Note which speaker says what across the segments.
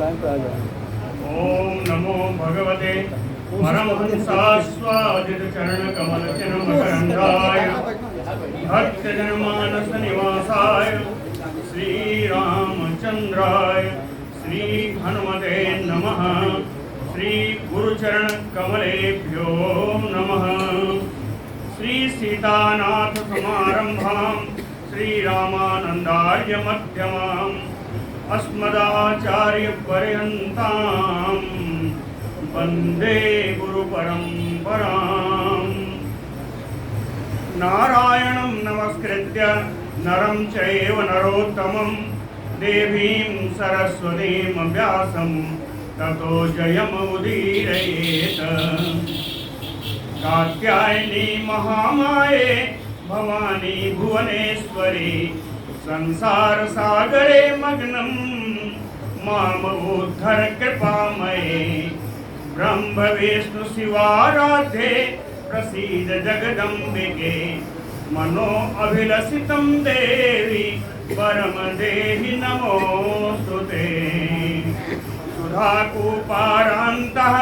Speaker 1: ओम नमो भगवते परमहंसास्वादित चरण कमल चिन्मकरंधाय भक्त जनमानस निवासाय श्री रामचंद्राय श्री हनुमते नमः। श्री गुरुचरण कमलेभ्यो नमः। श्री सीतानाथ समारंभां श्री रामानंदार्य मध्यमाम् अस्मदाचार्य पर्यन्तां वंदे गुरु परंपराम्। नारायणं नमस्कृत्य नरं चैव नरोत्तमं देवीं सरस्वतीं व्यासं ततो जयमुदीरयेत। कात्यायनी महामाये भवानी भुवनेश्वरी संसार सागरे मग्नं मामुद्धर कृपामये। ब्रह्म विष्णु शिवाराध्ये प्रसीद जगदम्बिके। मनो अभिलषितं देवी परम देहि नमोस्तुते। सुधाकूपारान्तः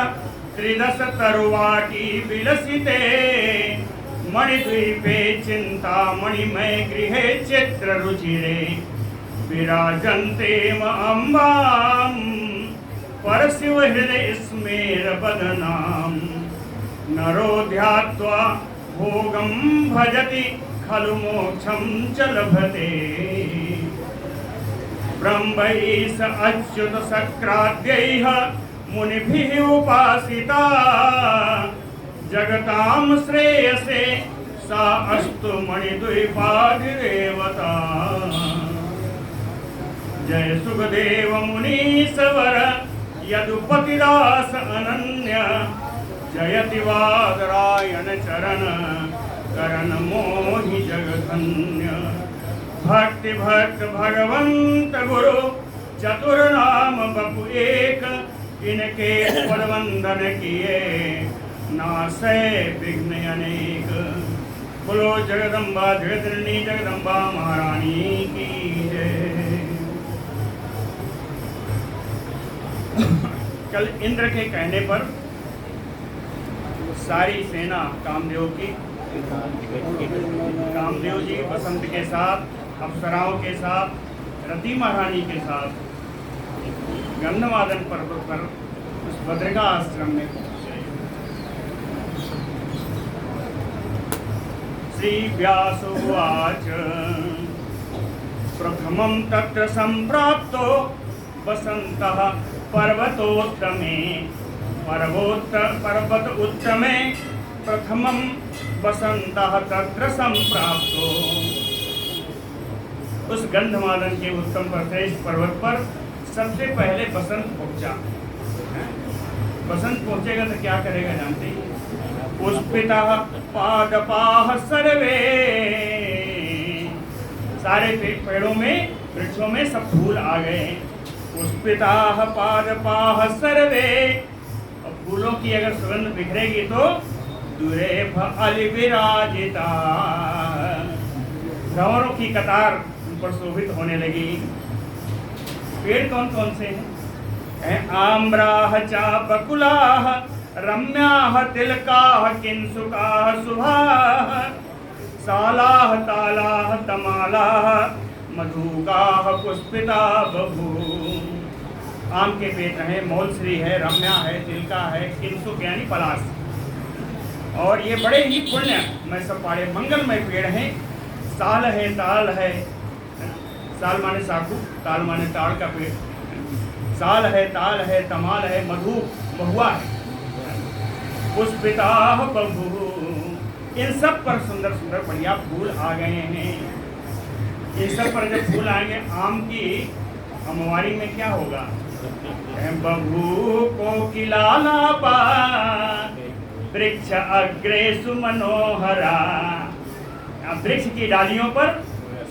Speaker 1: त्रिदश तरुवाटी विलसिते। मणिद्वीपे चिन्तामणिमय गृहे चित्ररुचिरे विराजन्ते अम्बां परशिवहृदय स्मेरवदनां। नरो ध्यात्वा भोगं भजति खलु मोक्षं च लभते। ब्रह्मैष अच्युत सक्राद्यैः मुनिभिः उपासिता। जगतां श्रेयसे सा अस्तु मणिद्वीपाधिदेवता। जय सुखदेव मुनीश्वर यदुपतिदास अनन्य। जयति वादरायण चरण करण मोहि जगधन्य। भक्ति भक्त भगवंत गुरु चतुर्नाम बपु एक। इनके पदवंदन किए नासै विघ्न अनेक। बोलो जगदम्बा जगतरणी जगदम्बा महारानी की जय। कल इंद्र के कहने पर सारी सेना कामदेव जी बसंत के साथ अप्सराओं के साथ रति महारानी के साथ गंधमादन पर्वत पर उस बद्रिका आश्रम में श्री व्यास उवाच। प्रथमं तत्र संप्राप्तो वसन्तः पर्वतोत्तमे। पर्वत उत्तमे प्रथमं वसन्तः तत्र संप्राप्तो। उस गंधमादन के उत्तम श्रेष्ठ पर्वत पर सबसे पहले बसंत पहुंचा। बसंत पहुंचेगा तो क्या करेगा जानते हैं? पुष्पिता पादपाः सर्वे। सारे पेड़ों में वृक्षों में सब फूल आ गए। पुष्पिता पादपाः सर्वे। और फूलों की अगर सुगंध बिखरेगी तो दूरे अलिविराजिता। भंवरों की कतार उन पर शोभित होने लगी। पेड़ कौन कौन से हैं? आम्राः चापकुलाः रम्याः तिलकाः किंसुकाः शुभाः। सालाः तालाः तमालाः मधुकाः पुष्पिता बभू। आम के पेड़ हैं, मौलश्री है, रम्या है, तिलका है, किंसुक यानी पलाश। और ये बड़े ही पुण्य में सब पाड़े मंगलमय पेड़ हैं। साल है, ताल है। साल माने साखू, ताल माने ताड़ का पेड़। साल है, ताल है, तमाल है, मधु महुआ है। पुष्पिता बभू। इन सब पर सुंदर सुंदर बढ़िया फूल आ गए हैं। इन सब पर जब फूल आएंगे, आम की अमवारी में क्या होगा? बभू कोकिलालापा वृक्ष अग्रे सुमनोहरा। वृक्ष की डालियों पर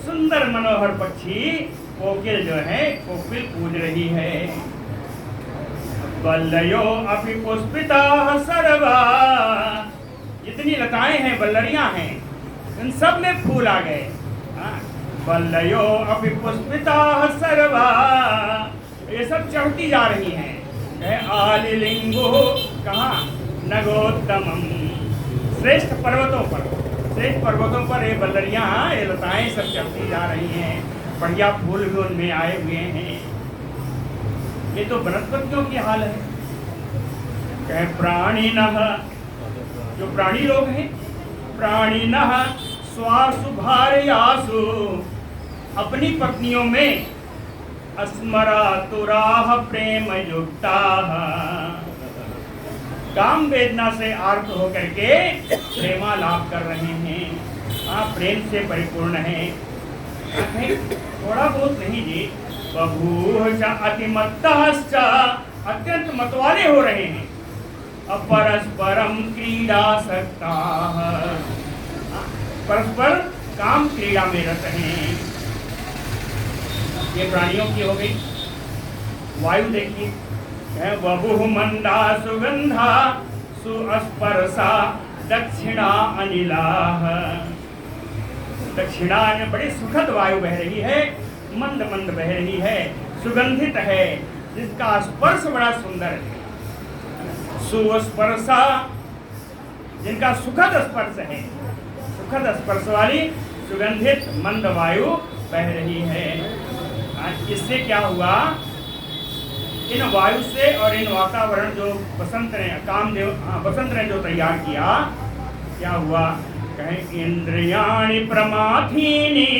Speaker 1: सुंदर मनोहर पक्षी कोकिल जो है कोकिल पूज रही है। बल्लयो अपि पुष्पिताः सर्वा। जितनी लताएं हैं, बल्लरियां हैं, इन सब में फूल आ गए। बल्लयो अपि पुष्पिताः सर्वा। ये सब चढ़ती जा रही हैं। आलिलिंगो कहाँ नगोत्तमम, श्रेष्ठ पर्वतों पर ये बल्लरियाँ, ये लताएं सब चढ़ती जा रही हैं, बढ़िया फूल भी उनमें आए हुए हैं। ये तो वनस्पतियों की हाल है। कहे प्राणिनः, जो प्राणी लोग हैं, प्राणिनः स्वासु भार्यासु, अपनी पत्नियों में अस्मरातुराः प्रेम युक्ताः, काम वेदना से आर्त होकर के प्रेमालाप कर रहे हैं। आप प्रेम से परिपूर्ण हैं। थोड़ा बहुत नहीं जी, बभूव अतिमत्तश्च, अत्यंत मतवाले हो रहे हैं। अपरस्परम क्रीडासक्ताः, परस्पर काम क्रीड़ा में रत हैं। ये प्राणियों की हो गई। वायु देखिए, वभुः मंदा सुगंधा सुस्पर्शा दक्षिणा अनिलाः, दक्षिणा में बड़ी सुखद वायु बह रही है, मंद मंद बह रही है, सुगंधित है, जिसका स्पर्श बड़ा सुंदर है। सुस्पर्शा, जिनका सुखद स्पर्श है, सुखद स्पर्श वाली सुगंधित मंद वायु बह रही है। इससे क्या हुआ, इन वायु से और इन वातावरण जो बसंत ने जो तैयार किया, क्या हुआ, कहें इंद्रियाणि प्रमाथीनि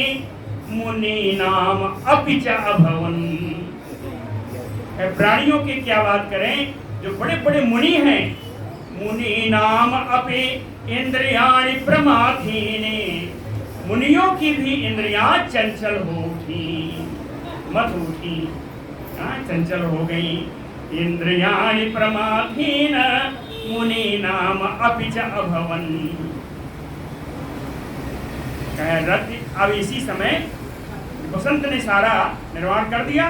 Speaker 1: मुनीनाम अपि च अभवन्। प्राणियों की क्या बात करें, जो बड़े बड़े मुनि हैं, मुनीनाम अपि इंद्रियाणि प्रमाथीनि, मुनियों की भी इंद्रियां चंचल हो उठी, मत उठी, चंचल हो गई। इंद्रियाणि प्रमाथीन मुनीनाम अपि च अभवन्। अब इसी समय बसंत ने सारा निर्माण कर दिया।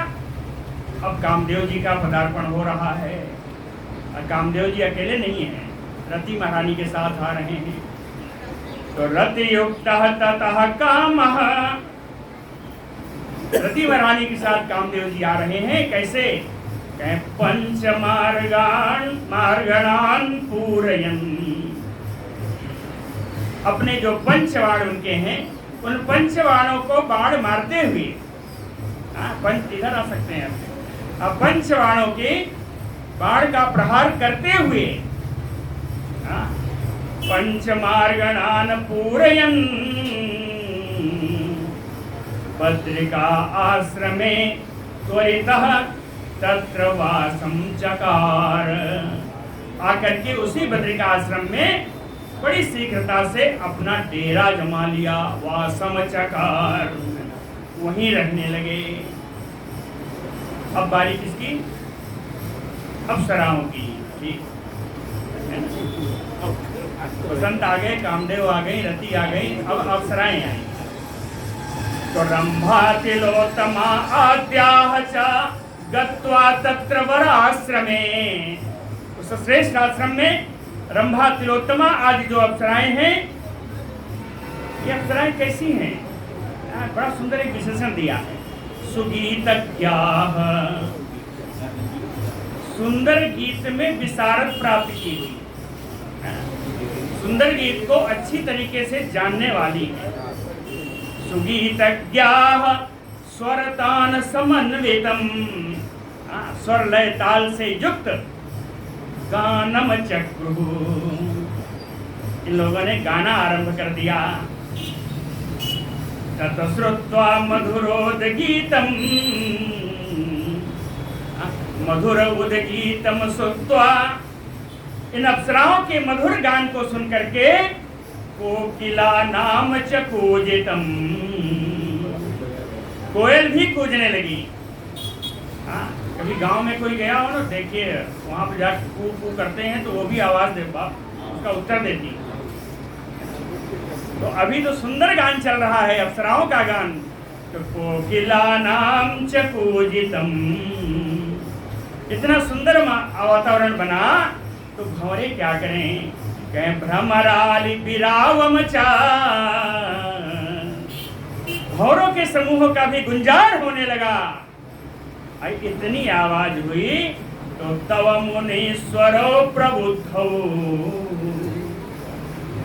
Speaker 1: अब कामदेव जी का पदार्पण हो रहा है। और कामदेव जी अकेले नहीं हैं, रति महारानी के साथ आ रहे हैं। तो रति युक्तः ततः कामः, रति महारानी के साथ कामदेव जी आ रहे हैं। कैसे, पंच मार्गणान पूरयन्, अपने जो पंचवाण उनके हैं, उन पंचवाणों को बाण मारते हुए, पंच इधर आ सकते हैं, अब पंचवाणों के बाण का प्रहार करते हुए, पंचमार्गणान पूरयन् बद्रिका आश्रमे त्वरितः तत्र वासं चकार। आकर के उसी बद्रिका आश्रम में बड़ी शीघ्रता से अपना डेरा जमा लिया, वासम चकार, वहीं रहने लगे। अब बारी किसकी, अप्सराओं की। ठीक, बसंत आ गए, कामदेव आ गई, रति आ गई, अब अप्सराएं आई। तो रंभा तिलोत्तमा आद्याः च गत्वा तत्र वराश्रमे, उस श्रेष्ठ आश्रम में रंभा तिलोत्तमा आदि जो अप्सराएं हैं, ये अप्सराएं कैसी हैं, बड़ा सुंदर एक विशेषण दिया है। सुगीतज्ञाः, सुंदर गीत में विशारद प्राप्त की हुई, सुंदर गीत को अच्छी तरीके से जानने वाली है। सुगीतज्ञाः स्वरतान समन्वितम, स्वर लय ताल से युक्त गानम चक्रु, इन लोगों ने गाना आरंभ कर दिया। तत श्रुत्वा मधुरोदगीतम, मधुर उदगीतम श्रुत्वा, इन अप्सराओं के मधुर गान को सुन करके कोकिला नाम च कूजितम, कोयल भी कूजने लगी। कभी गांव में कोई गया हो ना, देखिए वहां पर जाकर कू कू करते हैं तो वो भी आवाज दे, उसका उत्तर देती। तो अभी तो सुंदर गान चल रहा है, अप्सराओं का गान। तो कोकिला नाम च कूजितम, इतना सुंदर वातावरण बना, तो भंवरे क्या करें, कहें भ्रमरालि विरावमचा, भंवरों के समूह का भी गुंजार होने लगा। इतनी आवाज हुई तो तव मुनीश्वर प्रबुद्धो,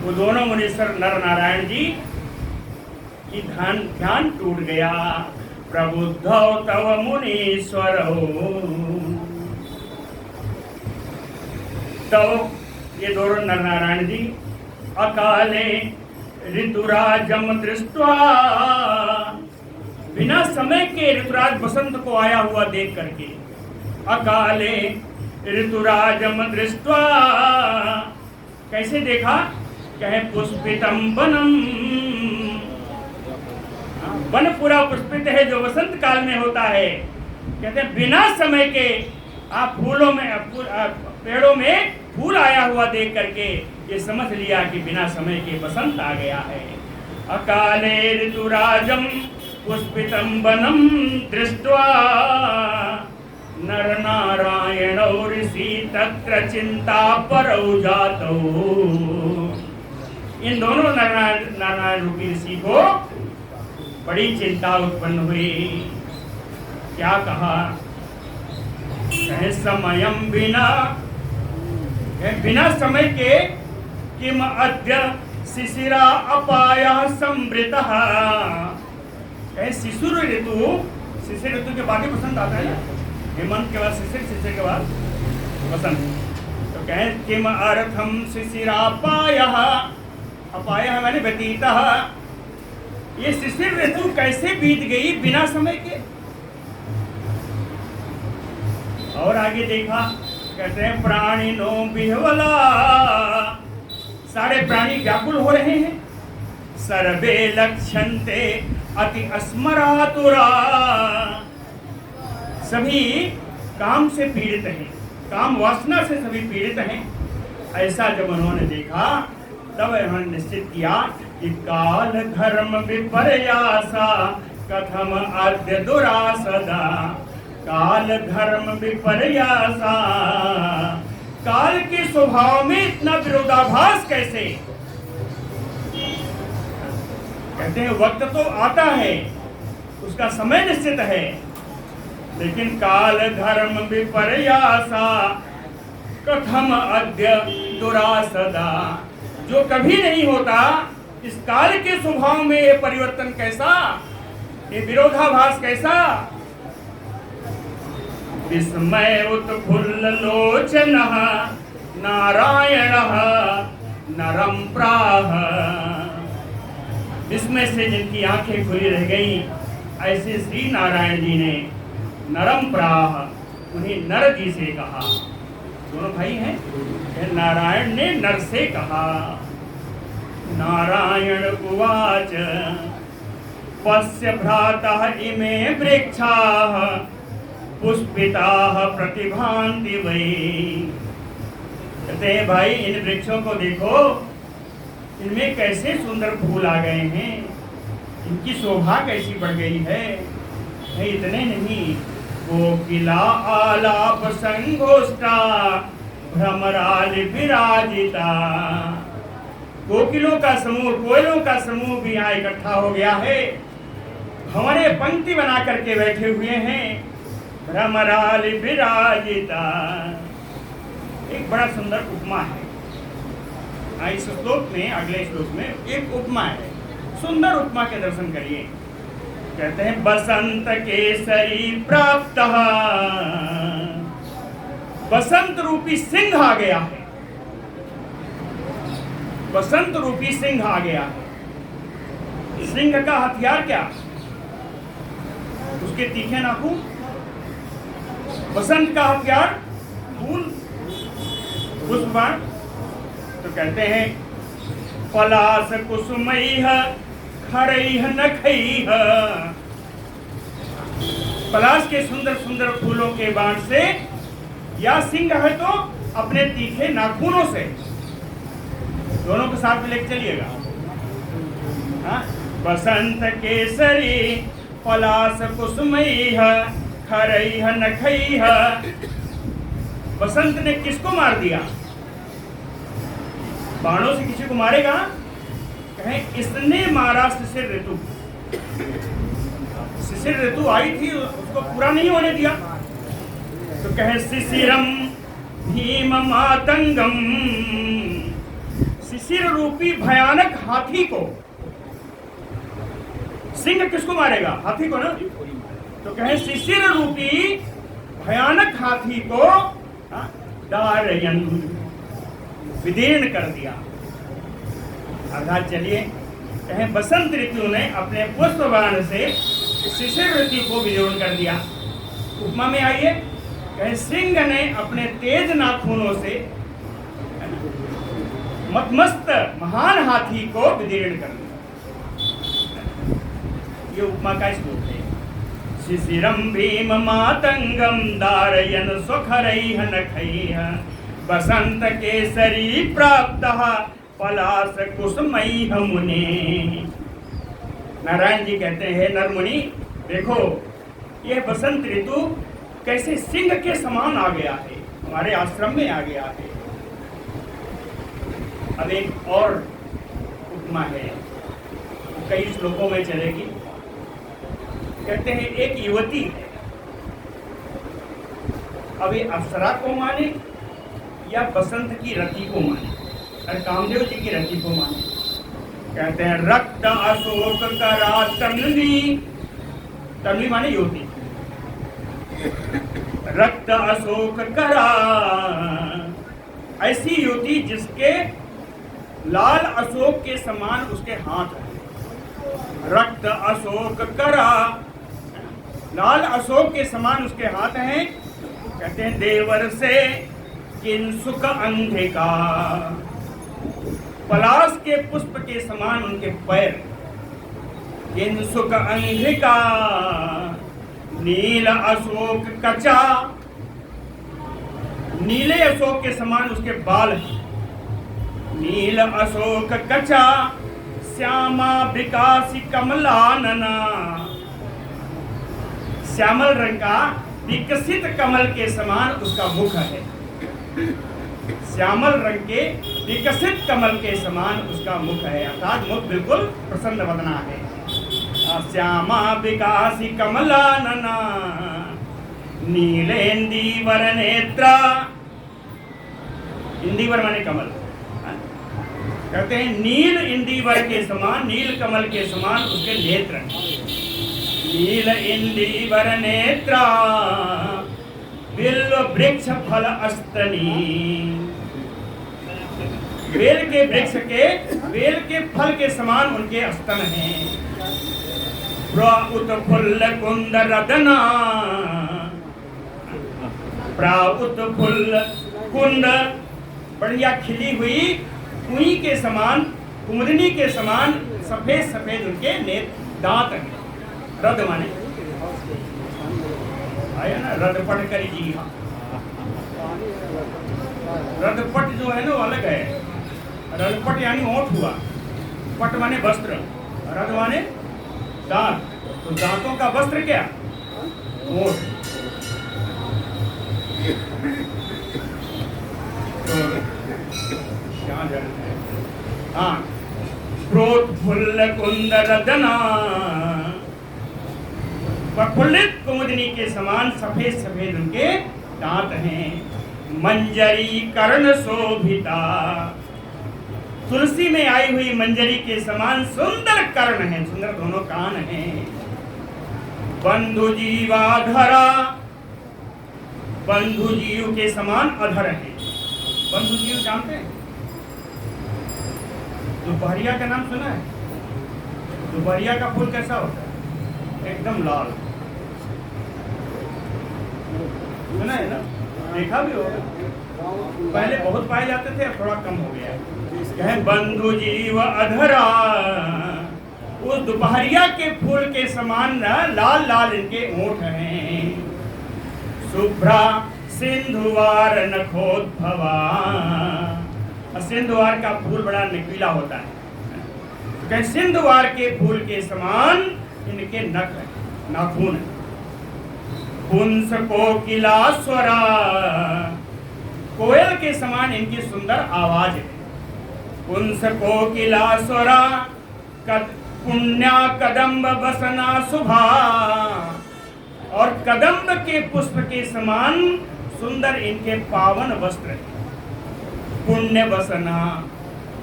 Speaker 1: वो दोनों मुनीश्वर नर नारायण जी की ध्यान टूट गया। प्रबुद्धो तव मुनीश्वर, तो ये दोनों नर नारायण जी अकाले ऋतुराजम दृष्ट्वा, बिना समय के ऋतुराज बसंत को आया हुआ देख करके, अकाले ऋतुराजम दृष्ट्वा, कैसे देखा? कहे पुष्पितम वनम, वन पूरा पुष्पित है जो वसंत काल में होता है। कहते हैं बिना समय के आप फूलों में पेड़ों में फूल आया हुआ देख करके ये समझ लिया कि बिना समय के बसंत आ गया है। अकाले ऋतुराजम पुष्पितम वनम दृष्ट्वा नर नारायण ऋषि तत्र चिंता परौ जातौ। इन दोनों नारायण रूपी ऋषि को बड़ी चिंता उत्पन्न हुई। क्या कहा? समयम बिना, बिना समय के किम अद्य शिशिरा अपाय संवृतः। शिशिर ऋतु, शिशिर ऋतु के बाद ही बसंत आता है ना, हेमंत के बाद शिशिर, शिशिर के बाद बसंत। तो कहे किम अर्थम शिशिरापाय, अपाय मैंने व्यतीतः, ये शिशिर ऋतु कैसे बीत गई बिना समय के। और आगे देखा, कहते हैं प्राणिनो बिह्वला, सारे प्राणी व्याकुल हो रहे हैं। सर्वे लक्ष्यन्ते अति अस्मरातुरा, सभी काम से पीड़ित हैं, काम वासना से सभी पीड़ित हैं। ऐसा जब उन्होंने देखा तब उन्होंने निश्चित किया कि काल धर्म विपर्यासा कथम आद्य दुरासदा। काल धर्म विपर्यासा, काल के स्वभाव में इतना विरोधाभास कैसे। कहते हैं वक्त तो आता है, उसका समय निश्चित है, लेकिन काल धर्म विपर्यासा कथम अद्य दुरासदा, जो कभी नहीं होता, इस काल के स्वभाव में ये परिवर्तन कैसा, ये विरोधाभास कैसा। विस्मय उत्फुल्ल लोचनः नारायणः नरम प्राह, इसमें से जिनकी आंखें खुली रह गई, ऐसे श्री नारायण जी ने नरम प्राह, उन्हें नर जी से कहा। दोनों भाई हैं, नारायण ने नर से कहा। नारायण उवाच पश्य भ्रातः इमे वृक्षाः पुष्पिताः प्रतिभान्ति वै। कहते हैं भाई इन वृक्षों को देखो, इनमें कैसे सुंदर फूल आ गए हैं, इनकी शोभा कैसी बढ़ गई है। इतने नहीं, कोकिला आलाप संगोष्ठा भ्रमराल विराजिता, कोकिलों का समूह, कोयलों का समूह भी यहाँ इकट्ठा हो गया है, हमारे पंक्ति बना करके बैठे हुए हैं। भ्रमराल विराजिता, एक बड़ा सुंदर उपमा है इस श्लोक में, अगले श्लोक में एक उपमा है, सुंदर उपमा के दर्शन करिए। कहते हैं बसंत केसरी प्राप्त, बसंत रूपी सिंह आ गया है, बसंत रूपी सिंह आ गया है। सिंह का हथियार क्या? उसके तीखे नाखून। बसंत का हथियार फूल, पुष्पबाण। तो कहते हैं पलाश कुसुमैः खरैः नखैः, पलाश के सुंदर सुंदर फूलों के बाण से, या सिंह है तो अपने तीखे नाखूनों से, दोनों के साथ में लेके चलिएगा। बसंत केसरी पलाश कुसुमैः खरैः नखैः। बसंत ने किसको मार दिया? बाणों से किसी को मारेगा? कहें इसने मारा शिशिर ऋतु। शिशिर ऋतु आई थी, उसको पूरा नहीं होने दिया। तो कहे शिशिरम भीम मातंगम, शिशिर रूपी भयानक हाथी को, सिंह किसको मारेगा? हाथी को ना। तो कहे शिशिर रूपी भयानक हाथी को दारयन, विदीर्ण कर दिया। अर्थात चलिए कहें बसंत ऋतु ने अपने पुष्पबाण से शिशिर ऋतु को विदीर्ण कर दिया। उपमा में आइए, कहें सिंह ने अपने तेज नाखूनों से मतमस्त महान हाथी को विदीर्ण कर दिया। ये उपमा का श्लोक है। शिशिरम भीम मातंगम दारयन सुखरैः नखैः, बसंत केसरी प्राप्त पलाश कुसुमैः मुने। नारायण जी कहते हैं, नरमुनि देखो यह बसंत ऋतु कैसे सिंह के समान आ गया है, हमारे आश्रम में आ गया है। अब एक और उपमा है, कई श्लोकों में चलेगी। कहते हैं एक युवती है, अब ये अप्सरा को माने या बसंत की रति को माने, और कामदेव जी की रति को माने। कहते हैं रक्त अशोक करा तन्वी, तन्वी माने युवती, रक्त अशोक करा, ऐसी युवती जिसके लाल अशोक के समान उसके हाथ है। रक्त अशोक करा, लाल अशोक के समान उसके हाथ हैं। कहते हैं देवर से किंसुक अंधिका, पलाश के पुष्प के समान उनके पैर। किंसुक अंधिका नील अशोक कचा, नीले अशोक के समान उसके बाल हैं। नील अशोक कचा श्यामा विकासी कमलानना, श्यामल रंग का विकसित कमल के समान उसका मुख है। श्यामल रंग के विकसित कमल के समान उसका मुख है, अर्थात मुख बिल्कुल प्रसन्न वदना है। श्यामा विकासी कमलानना नीलेन्दीवर नेत्रा, इंदीवर माने कमल, कहते हैं नील इंदीवर के समान, नील कमल के समान उसके नेत्र। नील इंदीवर नेत्रा बिल्व वृक्ष फल अस्तनी, बेल के वृक्ष के, बेल के फल के समान उनके स्तन हैं। उत्फुल्ल कुंद रदना, उत्फुल्ल कुंद बढ़िया खिली हुई कुई के समान, कुमुदनी के समान सफेद सफेद उनके दांत हैं। रद माने आया ना, रदपट करी जी। हाँ, रदपट जो है ना वो अलग है। रदपट यानी ओंठ हुआ, पट माने वस्त्र, रद माने दांत। तो दांतों का वस्त्र क्या? ओंठ। हाँ, प्रोत्फुल्ल कुंद रदना, प्रफुल्लित कुमुदनी के समान सफेद सफेद उनके दांत हैं। मंजरी कर्ण शोभिता, तुलसी में आई हुई मंजरी के समान सुंदर कर्ण हैं, सुंदर दोनों कान हैं। बंधु जीवाधरा, बंधु जीव के समान अधर है। बंधु जीव जानते हैं? दोपहरिया का नाम सुना है? दोपहरिया का फूल कैसा होता है? एकदम लाल, सुना है ना, देखा भी होगा। पहले बहुत पाए जाते थे, अब थोड़ा कम हो गया। कहे बंधु जीव अधरा, उस दोपहरिया के फूल के समान लाल लाल इनके ओंठ हैं। शुभ्रा सिंधुवार नखोद्भवा, सिंधुवार का फूल बड़ा नुकीला होता है। कहे सिंधुवार के फूल के समान इनके नख है, नाखून है। पुंस कोकिला स्वरा, कोयल के समान इनकी सुंदर आवाज है। पुंस कोकिला स्वरा पुण्या कदम्ब बसना शुभा, और कदम्ब के पुष्प के समान सुंदर इनके पावन वस्त्र हैं। पुण्य बसना,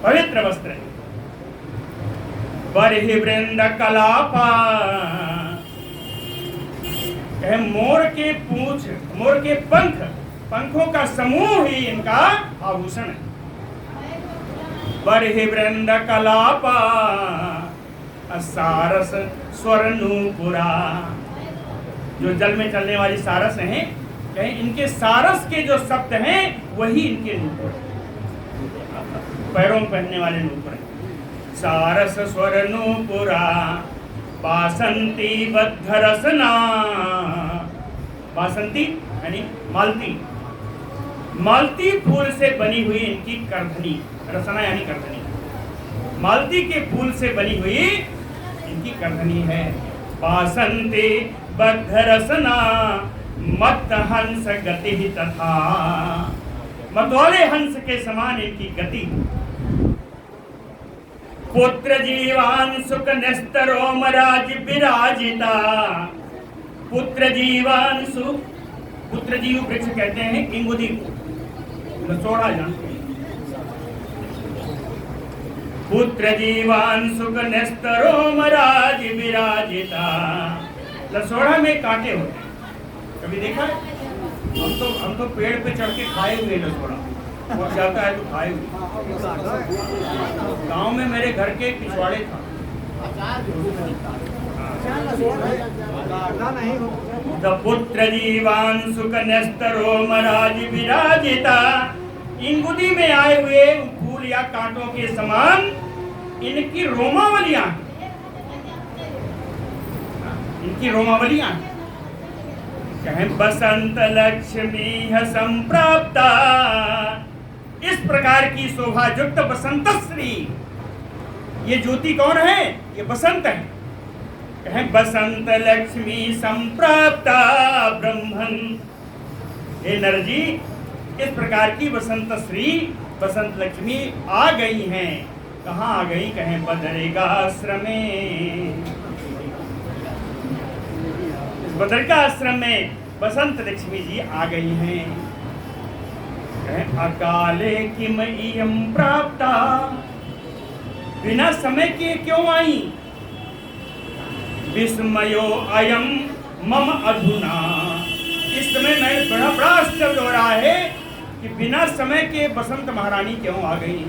Speaker 1: पवित्र वस्त्र है। बरहि वृंद कलापा, मोर के पूंछ, मोर के पंख, पंखों का समूह ही इनका आभूषण है। बरहि वृंद कलापा सारस स्वर्णुपुरा, जो जल में चलने वाली सारस हैं, कहें इनके सारस के जो शब्द हैं वही इनके नूपुर, पैरों में पहनने वाले नूपुर हैं। सारस स्वर्णुपुरा बासंती बद्धरसना, बासंती यानी मालती, मालती फूल से बनी हुई इनकी करधनी, रसना यानी करधनी, मालती के फूल से बनी हुई इनकी करधनी है। बासंती बद्धरसना मत हंस गति तथा, मतवाले हंस के समान इनकी गति। पुत्र जीवान सुख नेस्तरोम राज विराजिता, पुत्र जीवान सुख, पुत्र जीव वृक्ष कहते हैं इंगुदी को, लसोड़ा जानते हैं। पुत्र जीवान सुख नेस्तरोम राज विराजिता, लसोड़ा में कांटे होते हैं, कभी देखा है? हम तो पेड़ पे चढ़ के खाए हुए लसोड़ा, और जाता है तो खाए हुए। गांव में मेरे घर के पिछवाड़े था। पुत्र जीवान सुख नेस्तरोम राज विराजिता, इंगुदी में आए हुए फूल या कांटों के समान इनकी रोमावलियां, इनकी रोमावलियां। कहें बसंत लक्ष्मी संप्राप्ता, इस प्रकार की शोभा युक्त बसंत श्री, ये ज्योति कौन है? ये बसंत है। कहें बसंत लक्ष्मी संप्राप्ता ब्रह्मन, हे नर जी, इस प्रकार की बसंत श्री, बसंत लक्ष्मी आ गई हैं। कहाँ आ गई? कहें बदरिका आश्रम में, इस बदरिका आश्रम में बसंत लक्ष्मी जी आ गई हैं। कहें अकाले किम इयं प्राप्ता, बिना समय के क्यों आई? विस्मयो अयम मम अधुना, इस समय मैं बड़ा आश्चर्य हो रहा है कि बिना समय के बसंत महारानी क्यों आ गई।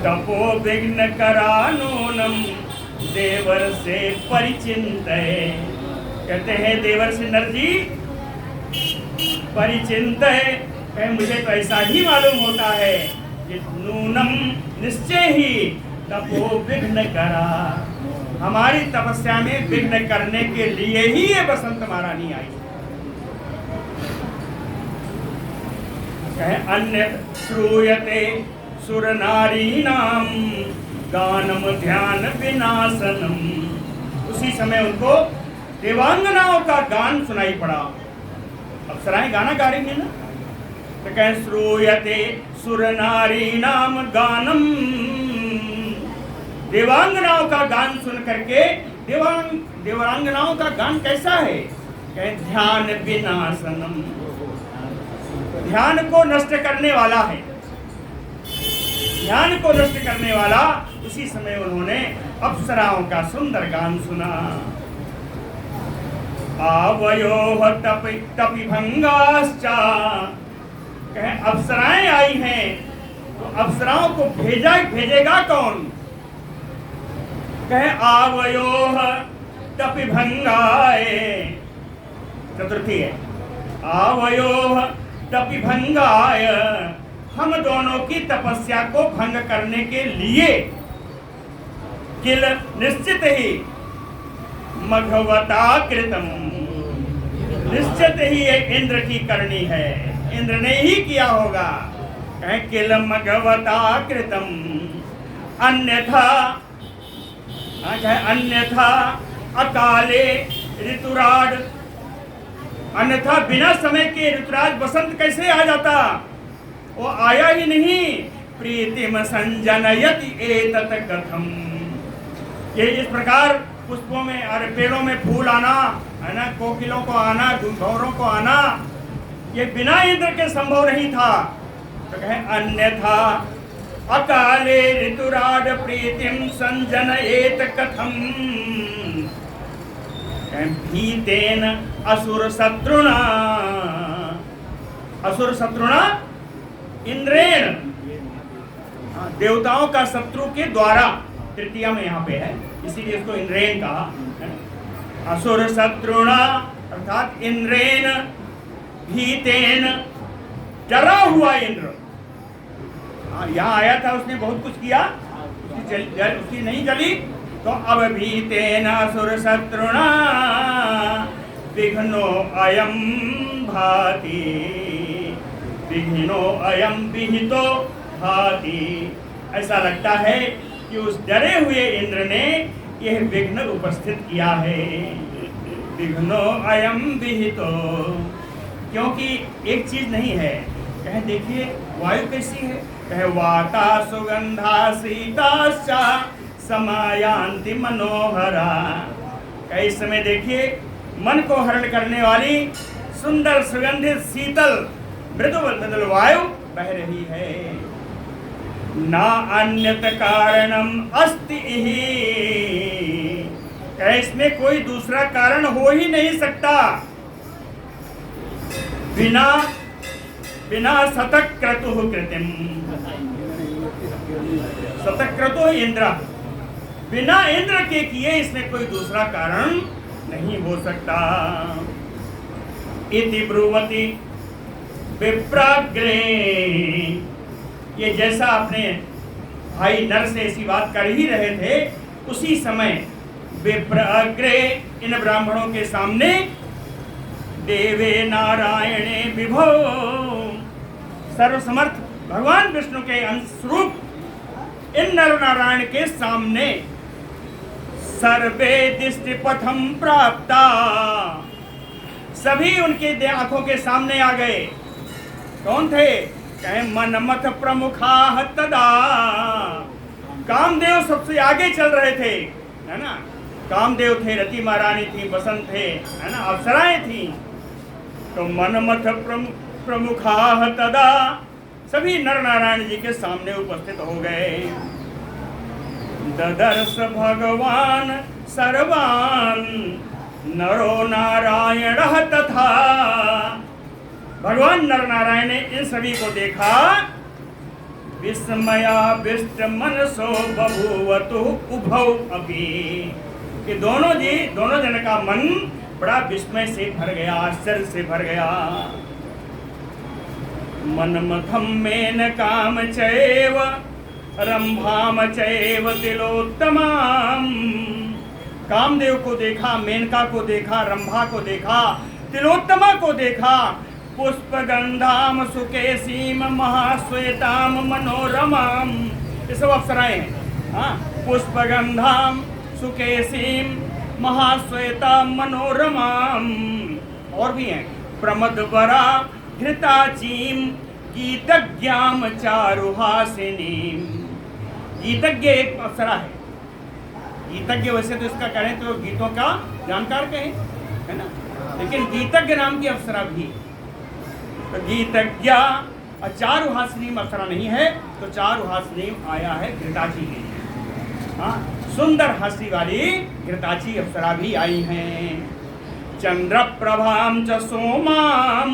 Speaker 1: तपो विघ्न करानोनम देवर से परिचिंत, कहते हैं देवर से नर जी परिचिंत है, मुझे तो ऐसा ही मालूम होता है कि नूनम निश्चय ही तपो विघ्न करा, हमारी तपस्या में विघ्न करने के लिए ही ये बसंत महारानी आई। कहे अन्य श्रूयते सुर नारी नाम गानम ध्यान विनाशनम, उसी समय उनको देवांगनाओं का गान सुनाई पड़ा। अप्सराएं गाना गा रही है ना, तो कहें श्रूयते सुर नारी नाम गानम, देवांगनाओं का गान सुन करके, देवांगनाओं का गान कैसा है? कहें ध्यान विनाशनम, ध्यान को नष्ट करने वाला है, ध्यान को नष्ट करने वाला। उसी समय उन्होंने अप्सराओं का सुंदर गान सुना। आवयोः तपि भंगाश्चा, कहें अप्सराएं आई हैं, तो अप्सराओं को भेजेगा कौन? कहे आवयोः तपि भंगाय, चतुर्थी है, आवयोः तपि भंगाय, हम दोनों की तपस्या को भंग करने के लिए किल निश्चित ही मघवता कृतम, निश्चित ही ये इंद्र की करनी है, इंद्र ने ही किया होगा। कहें किल मघवता कृतम अन्यथा, अन्यथा अकाले ऋतुराज, अन्यथा बिना समय के ऋतुराज बसंत कैसे आ जाता? वो आया ही नहीं। प्रीतिम संजनयति एतत् कथम। ये इस प्रकार पुष्पों में और पेड़ों में फूल आना है ना, कोकिलों को आना, भौरों को आना, ये बिना इंद्र के संभव नहीं था। तो कहे अन्यथा अकाले ऋतुराड प्रीतिम संजनयेत कथम। भीतेन असुर शत्रुणा, असुर शत्रुणा इंद्रेण, देवताओं का शत्रु के द्वारा, तृतीया में यहाँ पे है इसीलिए इसको इंद्रेण कहा। असुर शत्रुणा अर्थात इंद्रेण, भीतेन डरा हुआ इंद्र। यहाँ आया था, उसने बहुत कुछ किया, उसकी नहीं जली, तो अब भीतेन असुर शत्रुणा विघ्नो अयम भाति, विघ्नो अयम विहितो भाति। ऐसा लगता है कि उस डरे हुए इंद्र ने यह विघ्न उपस्थित किया है। विघ्नो अयम विहितो, क्योंकि एक चीज नहीं है। कहे देखिए वायु कैसी है, कहे वाता सुगंधा सीताश्चा समायांति मनोहरा। कहे इस समय देखिए मन को हरण करने वाली सुंदर सुगंधित शीतल मृदु मृदुल वायु बह रही है। ना अन्यत कारणम अस्ति इहि, कहे इसमें कोई दूसरा कारण हो ही नहीं सकता। बिना बिना शतक्रतुः कृतिम, शतक्रतुः इंद्र, बिना इंद्र के किए इसमें कोई दूसरा कारण नहीं हो सकता। इति ब्रुवति विप्राग्रे, ये जैसा अपने भाई नर से ऐसी बात कर ही रहे थे, उसी समय विप्राग्रे, इन ब्राह्मणों के सामने, देवे नारायणे विभो, सर्वसमर्थ भगवान विष्णु के अंश स्वरूप इन नर नारायण के सामने सर्वे दृष्टि पथम प्राप्ता, सभी उनके आंखों के सामने आ गए। कौन थे? कहे मनमथ प्रमुखा तदा, कामदेव सबसे आगे चल रहे थे, है ना। कामदेव थे, रति महारानी थी, बसंत थे, है ना, अप्सराएं थी। तो मनमथ प्रमुखा तदा, सभी नर नारायण जी के सामने उपस्थित हो गए। ददर्श भगवान सर्वान नरो नारायण तथा, भगवान नर नारायण ने इन सभी को देखा। विस्मयाविष्ट मनसो बभूवतु उभौ अपि, कि दोनों जन का मन बड़ा विस्मय से भर गया, आश्चर्य से भर गया। मनमथम मेनकाम चैव रंभाम चैव तिलोत्तमाम, कामदेव को देखा, मेनका को देखा, रंभा को देखा, तिलोत्तमा को देखा। पुष्पगंधाम सुकेशीम महाश्वेताम मनोरमाम, ये सब अप्सराएं हैं। हाँ, पुष्पगंधाम सुकेशीम महाश्वेताम मनोरमाम, और भी हैं। प्रमदवरा घृताचीम गीतज्ञाम चारुहासिनीम, गीतज्ञ एक अप्सरा है। गीतज्ञ वैसे तो इसका कहें तो गीतों का जानकार कहें, है ना, लेकिन गीतज्ञ नाम की अप्सरा भी। तो गीतज्ञा और चारुहासिनीम अप्सरा नहीं है, तो चारुहासिनीम आया है घृताची के लिए। हाँ, सुंदर हास्य वाली घृताची अप्सरा भी आई हैं। चंद्र प्रभाम च सोमाम,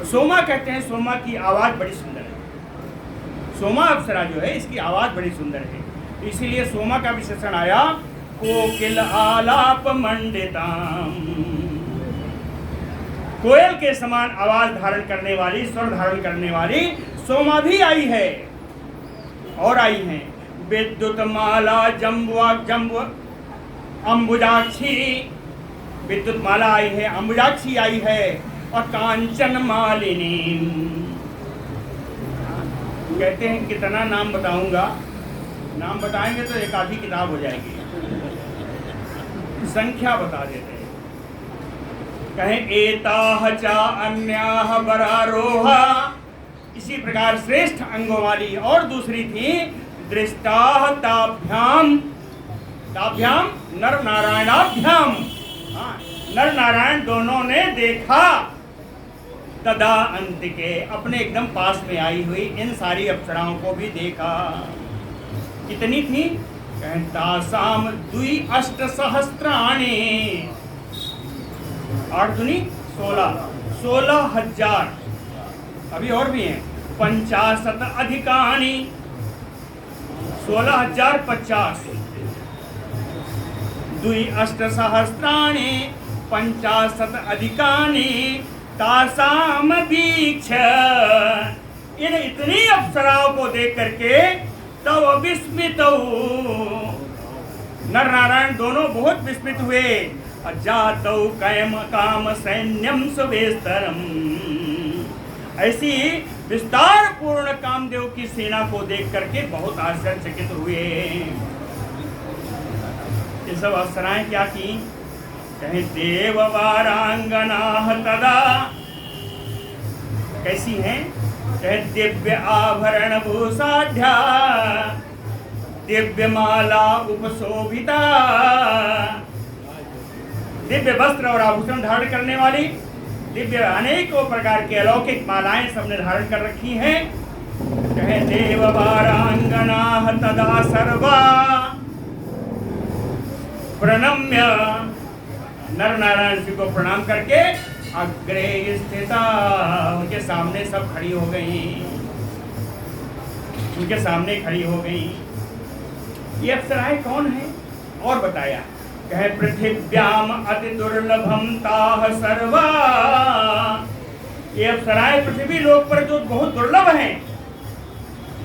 Speaker 1: सोमा कहते हैं, सोमा की आवाज बड़ी सुंदर है। सोमा अप्सरा जो है इसकी आवाज बड़ी सुंदर है, इसीलिए सोमा का विशेषण आया। कोकिल आलाप मंडिताम, कोयल के समान आवाज धारण करने वाली, स्वर धारण करने वाली सोमा भी आई है। और आई हैं विद्युत माला जम्बु अंबुजाक्षी, विद्युत माला आई है, अंबुजाक्षी आई है, और कांचन मालिनी। कहते हैं कितना नाम बताऊंगा, नाम बताएंगे तो एक आधी किताब हो जाएगी, संख्या बता देते हैं। कहें एताह चा अन्याह बरारोहा, इसी प्रकार श्रेष्ठ अंगों वाली और दूसरी थी दृष्टा ताभ्याम, ताभ्याम नर नारायणाभ्याम, नर नारायण दोनों ने देखा, तदा अंतिके अपने एकदम पास में आई हुई इन सारी अप्सराओं को भी देखा। कितनी थी? तासाम द्वि अष्ट सहस्त्राणी, 8 दूनी 16, 16,000, अभी और भी हैं, 50 अधिकानी, 16,050, द्वि अष्ट सहस्त्राणी 50 अधिकानी तासाम वीक्ष। इन इतनी अप्सराओं को देख करके तब विस्मित, नर नारायण दोनों बहुत विस्मित हुए। जातौ कैम काम सैन्यम सुवेस्तरम, ऐसी विस्तार पूर्ण कामदेव की सेना को देख करके बहुत आश्चर्यचकित हुए। ये सब अप्सराएं क्या की? कहीं देव वारांगना तदा, कैसी हैं? कहे दिव्य आभरण भूषाढ्या, दिव्य माला उपशोभिता, दिव्य वस्त्र और आभूषण धारण करने वाली, दिव्य अनेकों प्रकार के अलौकिक मालाएं सबने धारण कर रखी हैं। कहे देव वारांगना तदा सर्वा प्रणम्य, नर नारायण जी को प्रणाम करके अग्रे स्थिता, उनके सामने सब खड़ी हो गई, उनके सामने खड़ी हो गई। ये अप्सराएं कौन है? और बताया, कहे पृथिव्याम अति दुर्लभम ताह सर्वा, ये अप्सराएं पृथ्वी लोक पर जो बहुत दुर्लभ हैं,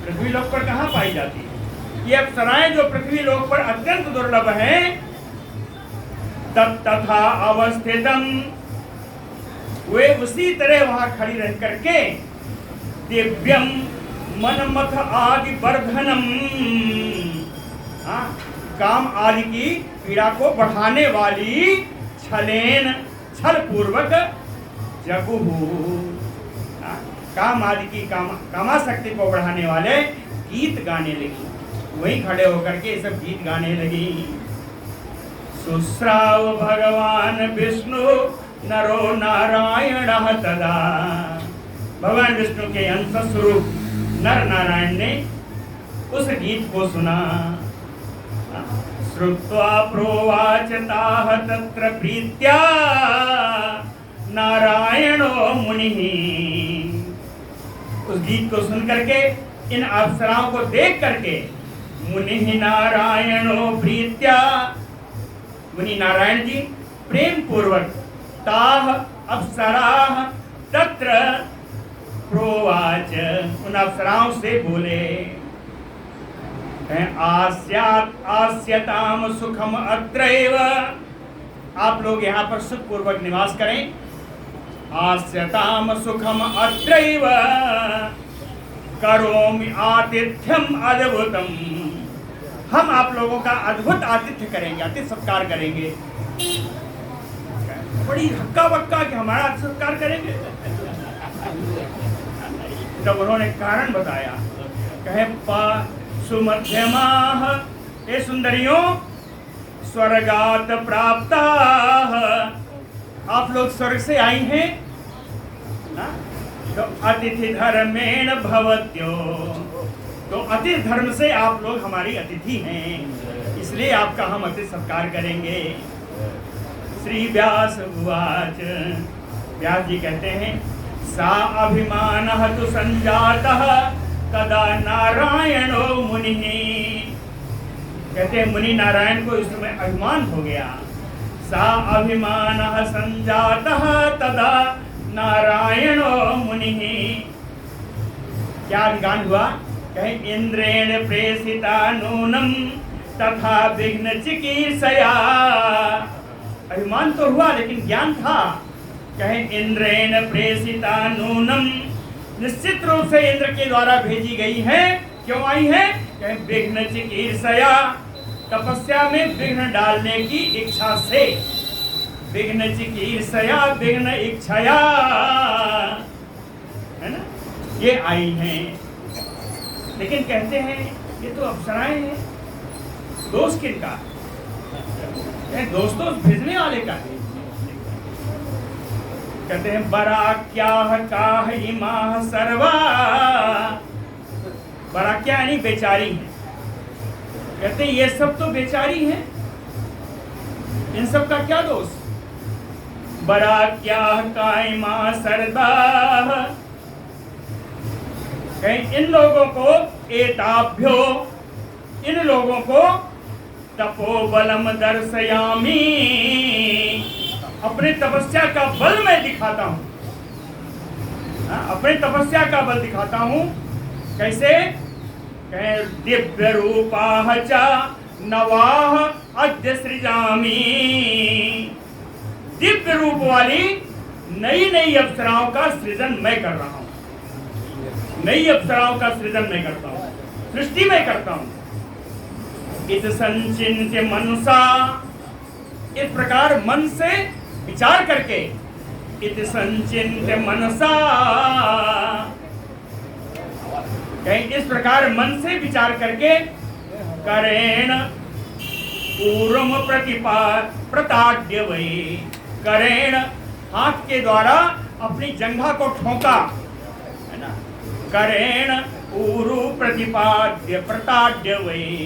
Speaker 1: पृथ्वी लोक पर कहाँ पाई जाती है? ये अप्सराएं जो पृथ्वी लोक पर अत्यंत दुर्लभ हैं, तथा अवस्थितम, वे उसी तरह वहां खड़ी रह करके दिव्यम मनमथ आदि वर्धनम, काम आदि की पीड़ा को बढ़ाने वाली छलेन, छल पूर्वक जगुहु, काम आदि की कामाशक्ति को बढ़ाने वाले गीत गाने लगी। वहीं खड़े होकर के सब गीत गाने लगी। सुश्राव भगवान विष्णु नरो नारायण तदा, भगवान विष्णु के अंश स्वरूप नर नारायण ने उस गीत को सुना। श्रुत्वा प्रोवाच ताह तत्र प्रीत्या नारायणो मुनिः, उस गीत को सुन करके, इन अप्सराओं को देख करके, मुनिः नारायणो प्रीत्या, मुनि नारायण जी प्रेम पूर्वक ताह अप्सराः तत्र प्रोवाच, उन अप्सराओं से बोले, आस्यताम सुखम अत्रैव, आप लोग यहाँ पर सुख पूर्वक निवास करें। आस्यताम सुखम अत्रैव करोमि आतिथ्यम अद्भुतम, हम आप लोगों का अद्भुत आतिथ्य करेंगे, आतिथ्य सत्कार करेंगे। बड़ी हक्का बक्का कि हमारा सत्कार करेंगे। जब उन्होंने कारण बताया, कहे सुमध्यमाः, हे सुंदरियों, स्वर्गात प्राप्ताः, आप लोग स्वर्ग से आई हैं ना, तो अतिथि धर्मेण भवत्यो, तो अतिथि धर्म से आप लोग हमारी अतिथि हैं, इसलिए आपका हम अतिथि सत्कार करेंगे। श्री व्यास उवाच, व्यास जी कहते हैं, सा अभिमानः तु संजातः तदा नारायणो मुनिः, कहते हैं मुनि नारायण को इस समय अभिमान हो गया। सा अभिमानः संजातः तदा नारायणो मुनिः, क्या अधिकार हुआ? कहे इंद्रेण प्रेषिता नूनम तथा विघ्न चिकीर्षया, अभिमान तो हुआ लेकिन ज्ञान था। कहे इंद्रेण प्रेषिता नूनम, निश्चित रूप से इंद्र के द्वारा भेजी गई है। क्यों आई है? कहे विघ्न चिकीर्षया, तपस्या में विघ्न डालने की इच्छा से। विघ्न चिकीर्षया विघ्न इच्छया, है ना, ये आई हैं, लेकिन कहते हैं ये तो अप्सराएं हैं, दोष किनका? दोस्त तो भेजने वाले का है। कहते हैं बरा क्या काह इमाह सर्वा, बरा क्या यानी बेचारी है। कहते हैं ये सब तो बेचारी हैं, इन सब का क्या दोष? बरा क्या कायमा सरदा, इन लोगों को एताभ्यो, इन लोगों को तपोबलम दर्शयामी, अपने तपस्या का बल मैं दिखाता हूं, अपने तपस्या का बल दिखाता हूं। कैसे? दिव्य रूपाह च नवाह अद्य सृजामी, दिव्य रूप वाली नई नई अप्सराओं का सृजन मैं कर रहा हूं, नई अप्सराओं का सृजन मैं करता हूं, सृष्टि मैं करता हूं। इत संचिन्त्य मनसा, इस प्रकार मन से विचार करके, इत संचिन्त्य मनसा, इस प्रकार मन से विचार करके, करेण पूर्व प्रतिपा प्रताड्य वही, करेण हाथ के द्वारा अपनी जंघा को ठोका, है ना, करेण पूर्व प्रतिपाद्य प्रताड्य वही,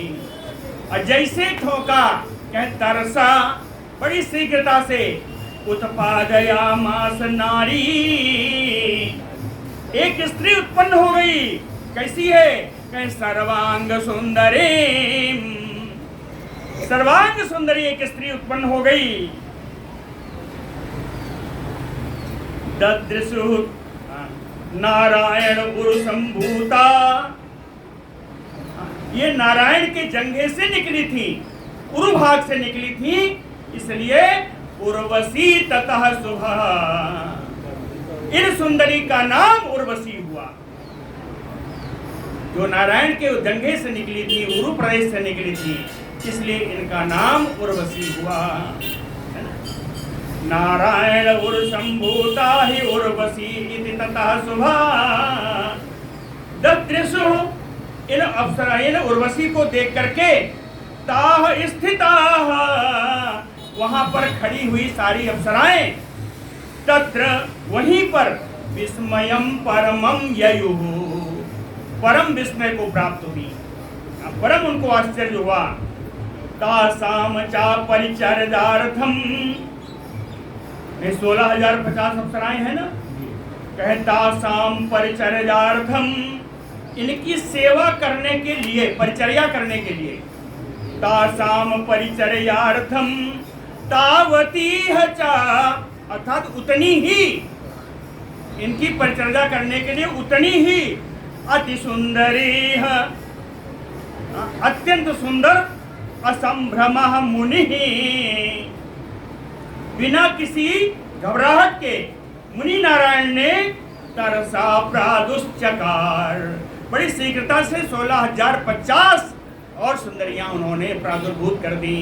Speaker 1: और जैसे ठोका कह तरसा, बड़ी शीघ्रता से उत्पादयामास नारी, एक स्त्री उत्पन्न हो गई। कैसी है? कह सर्वांग सुंदरी, सर्वांग सुंदरी एक स्त्री उत्पन्न हो गई। ददृशु नारायण गुरु संभूता, ये नारायण के जंघे से निकली थी, उरु भाग से निकली थी, इसलिए उर्वशी ततः सुभः, इन सुंदरी का नाम उर्वशी हुआ। जो नारायण के जंघे से निकली थी, उरु प्रदेश से निकली थी, इसलिए इनका नाम उर्वशी हुआ। नारायण उर संभूता ही उर्वशी इति ततः शुभा। ददृशु, इन अप्सरा, इन उर्वशी को देख करके, ताह स्थिताः, वहां पर खड़ी हुई सारी अप्सराएं, तत्र वहीं पर विस्मयम परमम ययुः, परम विस्मय को प्राप्त हुई, परम उनको आश्चर्य हुआ। तासाम चा परिचर्यार्थम, 16,050 अप्सराएं हैं ना, कहता साम परिचर्यार्थम, इनकी सेवा करने के लिए, परिचर्या करने के लिए, तासाम परिचर्यार्थम तावती चा, अर्थात उतनी ही, इनकी परिचर्या करने के लिए उतनी ही, अति सुंदरी, अत्यंत सुंदर, असंभ्रम मुनि, बिना किसी घबराहट के मुनि नारायण ने तरसा प्रादुश्चकार, बड़ी शीघ्रता से 16,050 और सुंदरियां उन्होंने प्रादुर्भूत कर दी,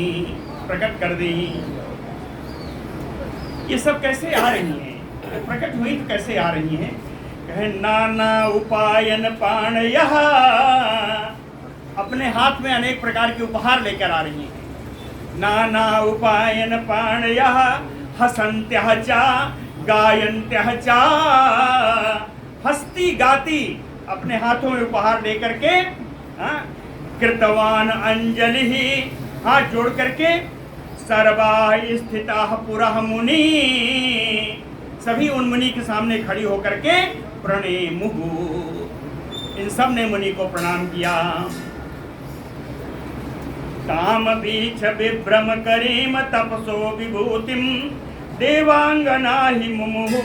Speaker 1: प्रकट कर दी। ये सब कैसे आ रही हैं? प्रकट हुई तो कैसे आ रही हैं? कहे नाना उपायन पाणयः, अपने हाथ में अनेक प्रकार के उपहार लेकर आ रही हैं। नाना उपायन पाणयः हसन्त्यः च गायन्त्यः च, हस्ती गाती अपने हाथों में उपहार लेकर के, कृतवान अंजलि, हाथ जोड़ करके, सर्वा स्थिताः पुरः मुनि, सभी उन मुनि के सामने खड़ी होकर के प्रणेमुः, इन सब ने मुनि को प्रणाम किया। ताम बीछ विभ्रम करीम तपसो विभूतिम, देवांगना हि मुमुहु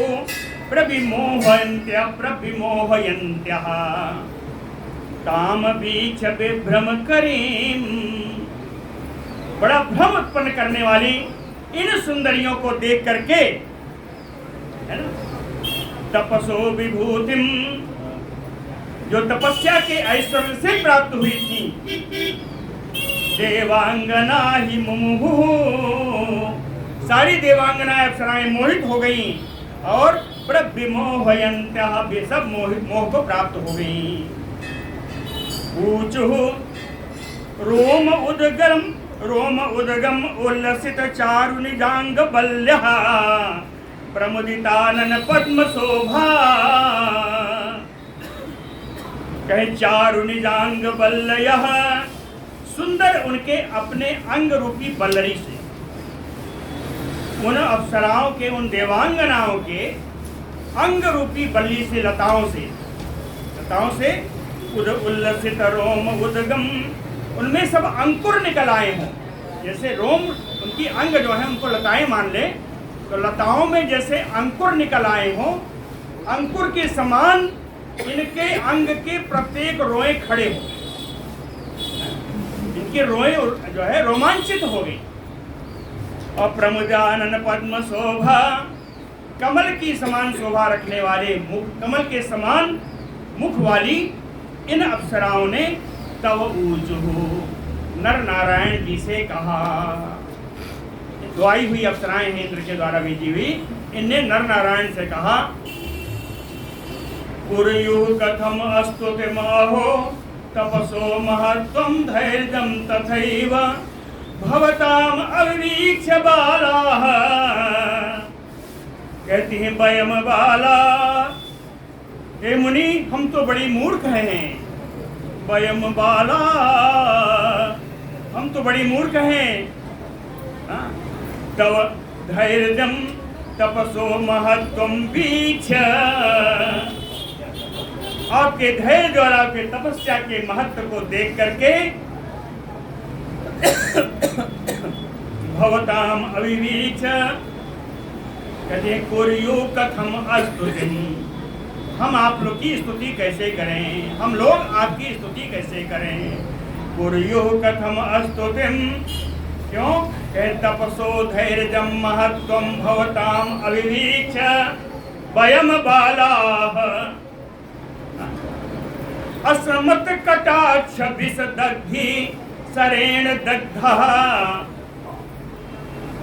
Speaker 1: प्रविमोहयन्त्य प्रविमोहयन्त्यः। ताम बीछ विभ्रम करीम, बड़ा भ्रम उत्पन्न करने वाली इन सुंदरियों को देख करके, है ना, तपसो विभूतिम, जो तपस्या के ऐश्वर्य से प्राप्त हुई थी, देवांगना ही मुमुहु, सारी देवांगनाएं अप्सराएं मोहित हो गईं और प्रविमोहयन्त्यः, वे सब मोह को प्राप्त हो गई। ऊचुः रोम उदगम उल्लसित चारु निजांग बल्यः, प्रमुदितानन पद्म शोभा। कहे चारु निजांग बल्लयः, सुंदर उनके अपने अंग रूपी बल्लरी से, उन अप्सराओं के, उन देवांगनाओं के अंग रूपी बल्ली से, लताओं से उल्लसित रोम उदगम, उनमें सब अंकुर निकल आए हों। जैसे रोम, उनकी अंग जो है उनको लताएं मान ले, तो लताओं में जैसे अंकुर निकल आए हों, अंकुर के समान इनके अंग के प्रत्येक रोए खड़े हों, इनके रोए जो है रोमांचित हो गई। और प्रमुदानन पद्म शोभा, कमल की समान शोभा रखने वाले मुख, कमल के समान मुख वाली इन अप्सराओं ने तव ऊजुहु, नर नारायण जी से कहा। दुआई हुई अप्सराएं हैं इंद्र के द्वारा भेजी हुई, इनने नर नारायण से कहा। पुरयुः कथम अस्तुतिमहो तपसो महत्त्वं धैर्यं तथैव, भवताम अविवीक्ष्य बालाः। कहती हैं वयम बाला, हे मुनि हम तो बड़ी मूर्ख हैं। वयम बाला, हम तो बड़ी मूर्ख हैं। तव धैर्यं तपसो महत्त्वं वीक्ष्य, आपके धैर्य और आपके तपस्या के महत्व को देख करके भवताम अविवीक्ष्य, कहते कुर्यु कथम अस्तुतिम, हम आप लोग की स्तुति कैसे करें, हम लोग आपकी स्तुति कैसे करें। कुर्यु कथम अस्तुतिम, क्यों? कहे तपसो धैर्यं महत्त्वं भवताम अविवीक्ष्य वयम बालाः, असमत कटाक्ष विषदग्धि सरेण दग्धः।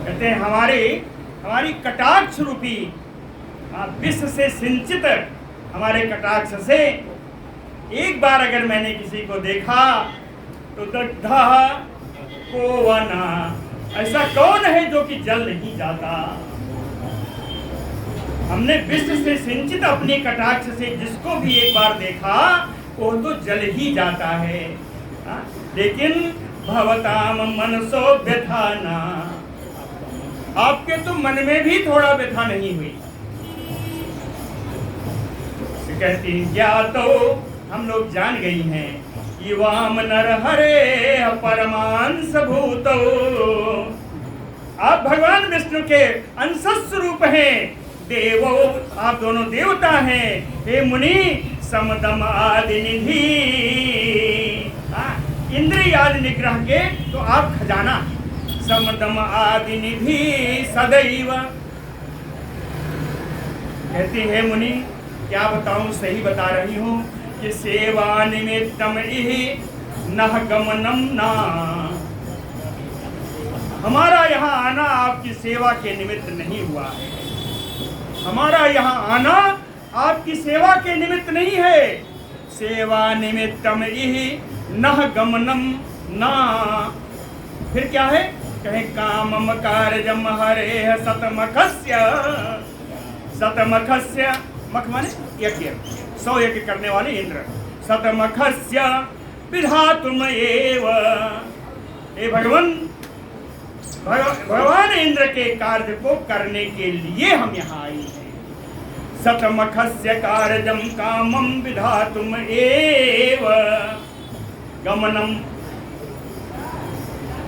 Speaker 1: कहते हैं हमारी कटाक्ष रूपी विष से सिंचित हमारे कटाक्ष से एक बार अगर मैंने किसी को देखा तो दग्धः कोवना, ऐसा कौन है जो कि जल नहीं जाता। हमने विष से सिंचित अपनी कटाक्ष से जिसको भी एक बार देखा वो तो जल ही जाता है। लेकिन भवताम मनसो व्यथा न, आपके तो मन में भी थोड़ा व्यथा नहीं हुई। कहती ज्ञातो, हम लोग जान गई हैं, युवाम नर हरे परमांश भूतो, आप भगवान विष्णु के अंशस्वरूप हैं। देवो, आप दोनों देवता हैं। हे मुनि समदम आदि निधि, इंद्रिय आदि निग्रह के तो आप खजाना। समदम आदि निधि सदैव, कहती है मुनि क्या बताऊं, सही बता रही हूं कि सेवा निमित्तम इहि नह गमनम ना, हमारा यहाँ आना आपकी सेवा के निमित्त नहीं हुआ है। हमारा यहाँ आना आपकी सेवा के निमित्त नहीं है। सेवा निमित्तम इहि नह गमनम ना, फिर क्या है? कहे कामम कार्यम हरेह शतमखस्य, शतमखस्य, मख माने यज्ञ, 100 यज्ञ करने वाले इंद्र। शतमखस्य विधातुम एव, हे भगवान इंद्र के कार्य को करने के लिए हम यहाँ आए हैं। शतमखस्य कार्यम कामम विधातुम एव गमनम,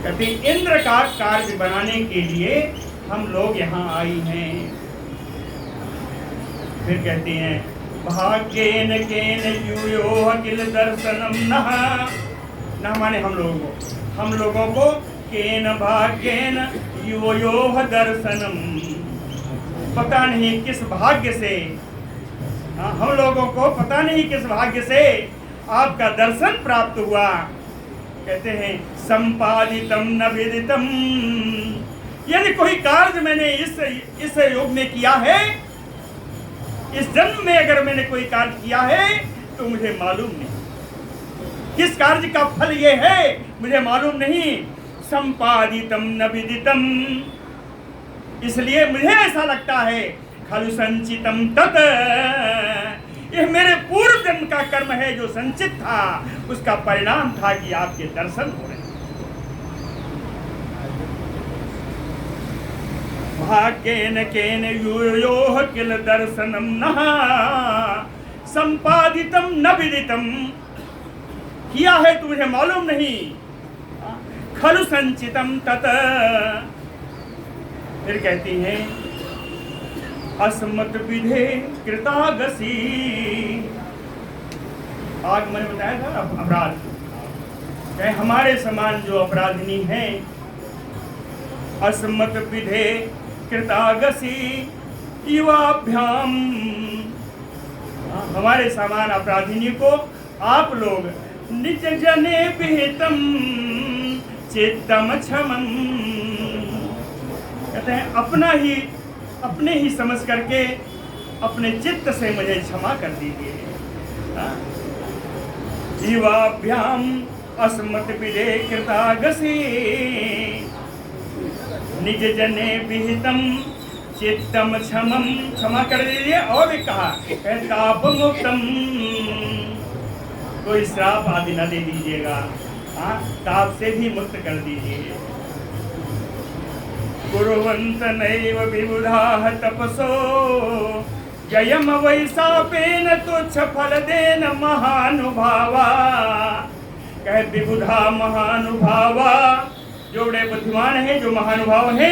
Speaker 1: कहते इंद्र का कार्य बनाने के लिए हम लोग यहाँ आए हैं। फिर कहते हैं भाग्येन केन यूयोह किल दर्शनम नः, नः माने हम लोगों को केन भाग्येन यूयोह दर्शनम, पता नहीं किस भाग्य से, हम लोगों को पता नहीं किस भाग्य से आपका दर्शन प्राप्त हुआ। कहते हैं संपादितम न विदितम, यदि कोई कार्य मैंने इस योग में किया है इस जन्म में अगर मैंने कोई कार्य किया है तो मुझे मालूम नहीं, किस कार्य का फल ये है मुझे मालूम नहीं। संपादितम न विदितम, इसलिए मुझे ऐसा लगता है खलु संचितम तत्, यह मेरे पूर्व जन्म का कर्म है जो संचित था, उसका परिणाम था कि आपके दर्शन हो रहे। भाग्येन केन यूयोः किल दर्शनम नः संपादितम न विदितम, किया है तो मुझे मालूम नहीं। खलु संचितम तत्, फिर कहती हैं अस्मत् विधे कृतागसी। आज मैंने बताया था अपराध, कहे हमारे समान जो अपराधिनी हैं, अस्मत् विधे कृतागसी युवाभ्याम, हमारे समान अपराधिनी को आप लोग निज जने विहितम चित्तम क्षमं, कहते हैं अपने ही समझ करके अपने चित्त से मुझे क्षमा कर दीजिए। जीवाभ्याम अस्मत् विदे कृतागसी निज जने विहितम चित्तम क्षमं, क्षमा कर दीजिए। और भी कहा ताप मुक्तम, कोई श्राप आदि न दे दीजिएगा, ताप से भी मुक्त कर दीजिए। कुर्वन्त नैव विबुधाः तपसो जयम वैशापेन तुच्छ फलदेन महानुभावा, कहे विबुधा महानुभावा, जो बड़े बुद्धिमान है, जो महानुभाव है,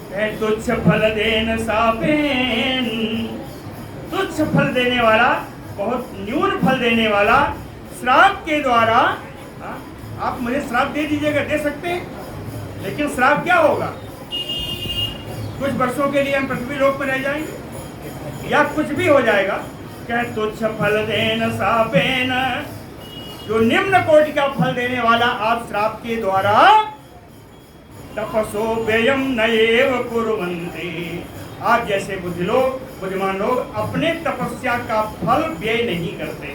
Speaker 1: कहे तुच्छ फलदेन शापेन, तुच्छ फल देने वाला, बहुत न्यून फल देने वाला श्राप के द्वारा, आप मुझे श्राप दे दीजिएगा, दे सकते हैं, लेकिन श्राप क्या होगा? कुछ वर्षों के लिए हम पृथ्वी लोक में रह जाएंगे या कुछ भी हो जाएगा। क्या तुच्छ फल देन शापेन, जो निम्न कोटि का फल देने वाला आप श्राप के द्वारा, तपसो व्ययम नएव कुर्वन्ति, आप जैसे बुद्धिमान लोग अपने तपस्या का फल व्यय नहीं करते।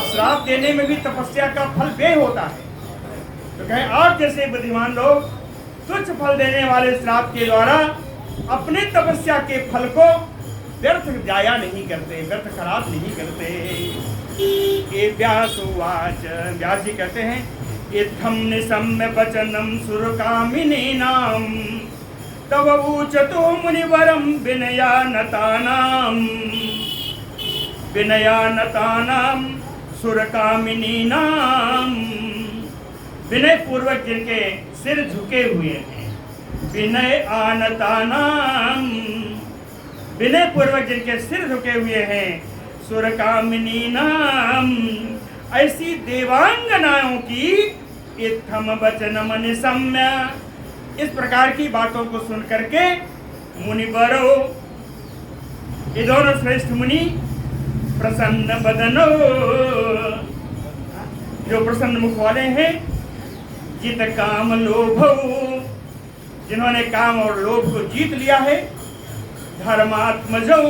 Speaker 1: श्राप देने में भी तपस्या का फल व्यय होता है, तो कहें आप जैसे बुद्धिमान लोग तुच्छ फल देने वाले श्राप के द्वारा अपने तपस्या के फल को व्यर्थ जाया नहीं करते, व्यर्थ खराब नहीं करते। ये व्यासुवाच, व्यास जी कहते हैं इत्थं निशम्य वचनं सुरकामिनीनां तव ऊचतो मुनिवरं विनयानतानां सुरकामिनीनां, विनय पूर्वक जिनके सिर झुके हुए हैं, विनय आनतानां, विनय पूर्वक जिनके सिर झुके हुए हैं, सुरकामिनीनां, ऐसी देवांगनाओं की इत्थम वचनम निशम्य, इस प्रकार की बातों को सुन करके मुनिवरो, ये दोनों श्रेष्ठ मुनि, प्रसन्न बदनो, जो प्रसन्न मुख वाले हैं, जित काम लोभ, जिन्होंने काम और लोभ को जीत लिया है, धर्मात्मजो,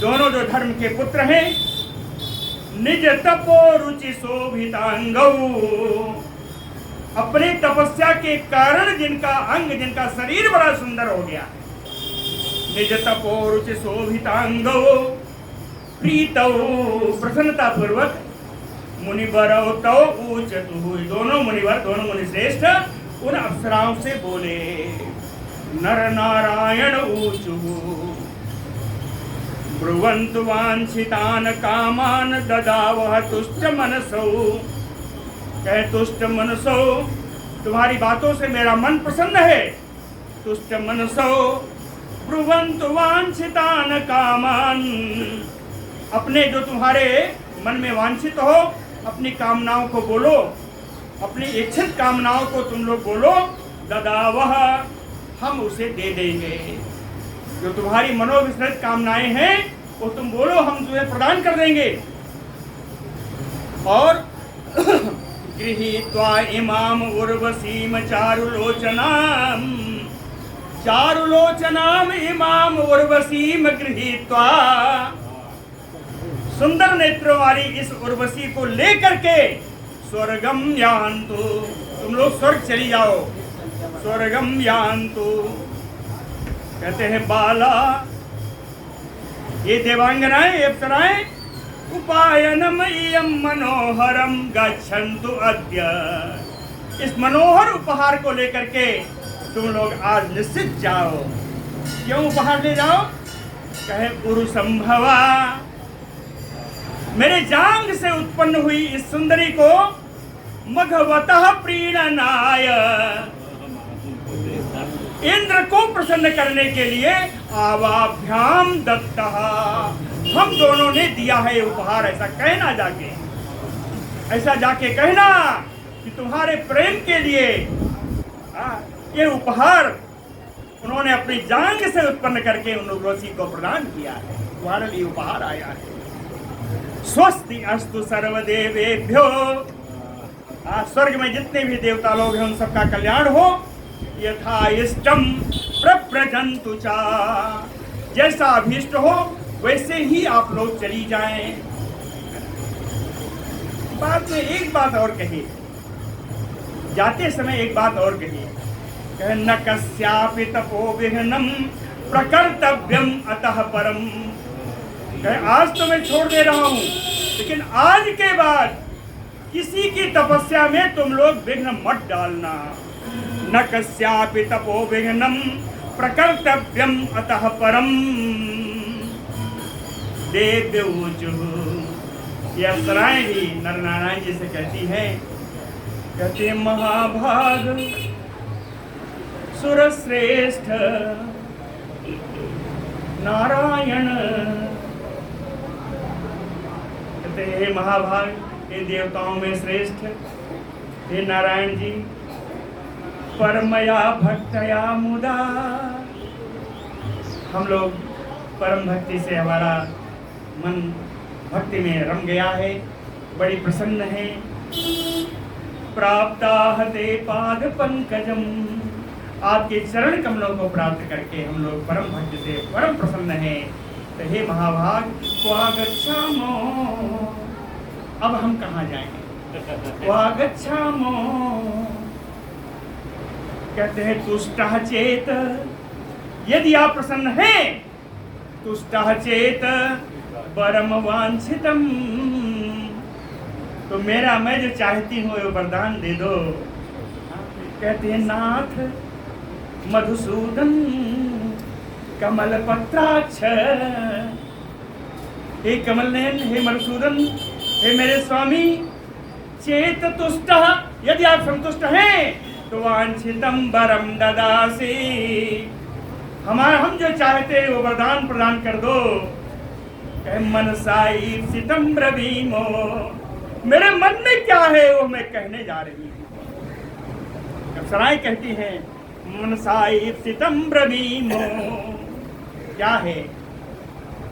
Speaker 1: दोनों जो धर्म के पुत्र हैं, निज तपो रुचि शोभितांगौ, अपने तपस्या के कारण जिनका अंग, जिनका शरीर बड़ा सुंदर हो गया, निज तपो रुचि शोभितांगौ प्रीतौ, प्रसन्नता पूर्वक मुनिवरौ तौ ऊचतु, दोनों मुनिवर, दोनों मुनिश्रेष्ठ उन अप्सराओं से बोले, नर नारायण ऊचु ब्रुवन्तु वांछितान कामान ददावह तुष्ट मनसौ, कहे तुष्ट मनसो, तुम्हारी बातों से मेरा मन प्रसन्न है, तुष्ट मनसो ब्रुवन्तु वांछितान कामान, अपने जो तुम्हारे मन में वांछित हो अपनी कामनाओं को बोलो, अपनी इच्छित कामनाओं को तुम लोग बोलो, ददावह, हम उसे दे देंगे। जो तुम्हारी मनोविसृत कामनाएं हैं वो तुम बोलो, हम तुम्हें प्रदान कर देंगे। और गृहीत्वा इमाम उर्वशीम चारुलोचनाम, चारुलोचनाम इमाम उर्वशीम गृहीत्वा, सुंदर नेत्रों वाली इस उर्वशी को लेकर के स्वर्गम यान्तु, तुम लोग स्वर्ग चली जाओ, स्वर्गम यान्तु। कहते हैं बाला, ये देवांगनाएं अप्सराएं, उपायनम इयम मनोहरम गच्छन्तु अद्य, इस मनोहर उपहार को लेकर के तुम लोग आज निश्चित जाओ। क्यों उपहार ले जाओ? कहे उरु संभवा, मेरे जांग से उत्पन्न हुई इस सुंदरी को मघवतः प्रीणनाय, इंद्र को प्रसन्न करने के लिए आवाभ्याम दत्तः, हम दोनों ने दिया है उपहार। ऐसा कहना जाके, ऐसा जाके कहना कि तुम्हारे प्रेम के लिए ये उपहार उन्होंने अपनी जांग से उत्पन्न करके उन उर्वशी को प्रदान किया है, तुम्हारे लिए उपहार आया है। स्वस्ति अस्तु सर्वदेवेभ्यो, स्वर्ग में जितने भी देवता लोग हैं उन सबका कल्याण हो। यथा इष्टम प्रव्रजन्तु चा, जैसा अभीष्ट हो वैसे ही आप लोग चली जाएं। बाद में एक बात और कही, जाते समय एक बात और कही, कहे न कस्यापि तपो विघ्नं प्रकर्तव्यम अतः परम, कहे आज तो मैं छोड़ दे रहा हूं, लेकिन आज के बाद किसी की तपस्या में तुम लोग विघ्न मत डालना। न कस्यापि तपो विघ्नं प्रकर्तव्यम अतः परम। देव्योचुः, ये अप्सराएं भी नर नारायण जी से कहती हैं, कहते महाभाग सुरश्रेष्ठ नारायण, कहते हे महाभाग, हे देवताओं में श्रेष्ठ, हे नारायण जी, परमया भक्तया मुदा, हम लोग परम भक्ति से हमारा मन भक्ति में रम गया है, बड़ी प्रसन्न है। प्राप्ताः ते पाद पंकजम, आपके चरण कमलों को प्राप्त करके हम लोग परम भक्ति से परम प्रसन्न हैं। तो हे महाभाग, क्वा गच्छामो, अब हम कहाँ जाएंगे? क्वा गच्छामो, कहते हैं तुष्टः चेत, यदि आप प्रसन्न हैं, तुष्टः चेत वरम वांछितम, तो मेरा मैं जो चाहती हूँ वो वरदान दे दो। कहते हैं नाथ मधुसूदन कमल पत्राक्ष, हे कमल नयन, हे मधुसूदन, हे मेरे स्वामी, चेत तुष्टः, यदि आप संतुष्ट हैं तो वांछितम वरम ददासी, हमारा हम जो चाहते हैं वो वरदान प्रदान कर दो। मनसा ईप्सितम ब्रवीमो, मेरे मन में क्या है वो मैं कहने जा रही हूँ। अप्सराएं कहती हैं मनसा ईप्सितम ब्रवीमो, क्या है?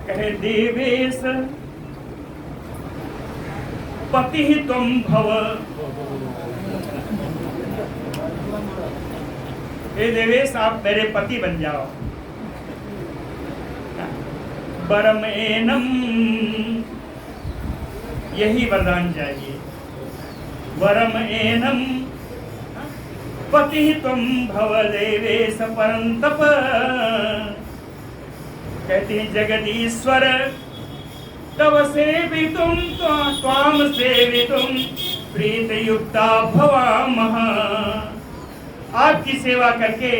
Speaker 1: कहे देवेश पति ही तुम भव, हे देवेश आप मेरे पति बन जाओ। वरम एनम, यही वरदान चाहिए। वरम एनम पति तुम भव देवेश परंतप, कहते हैं जगदीश्वर तव सेवितुम त्वाम सेवितुम प्रीत युक्ता भवामः, आपकी सेवा करके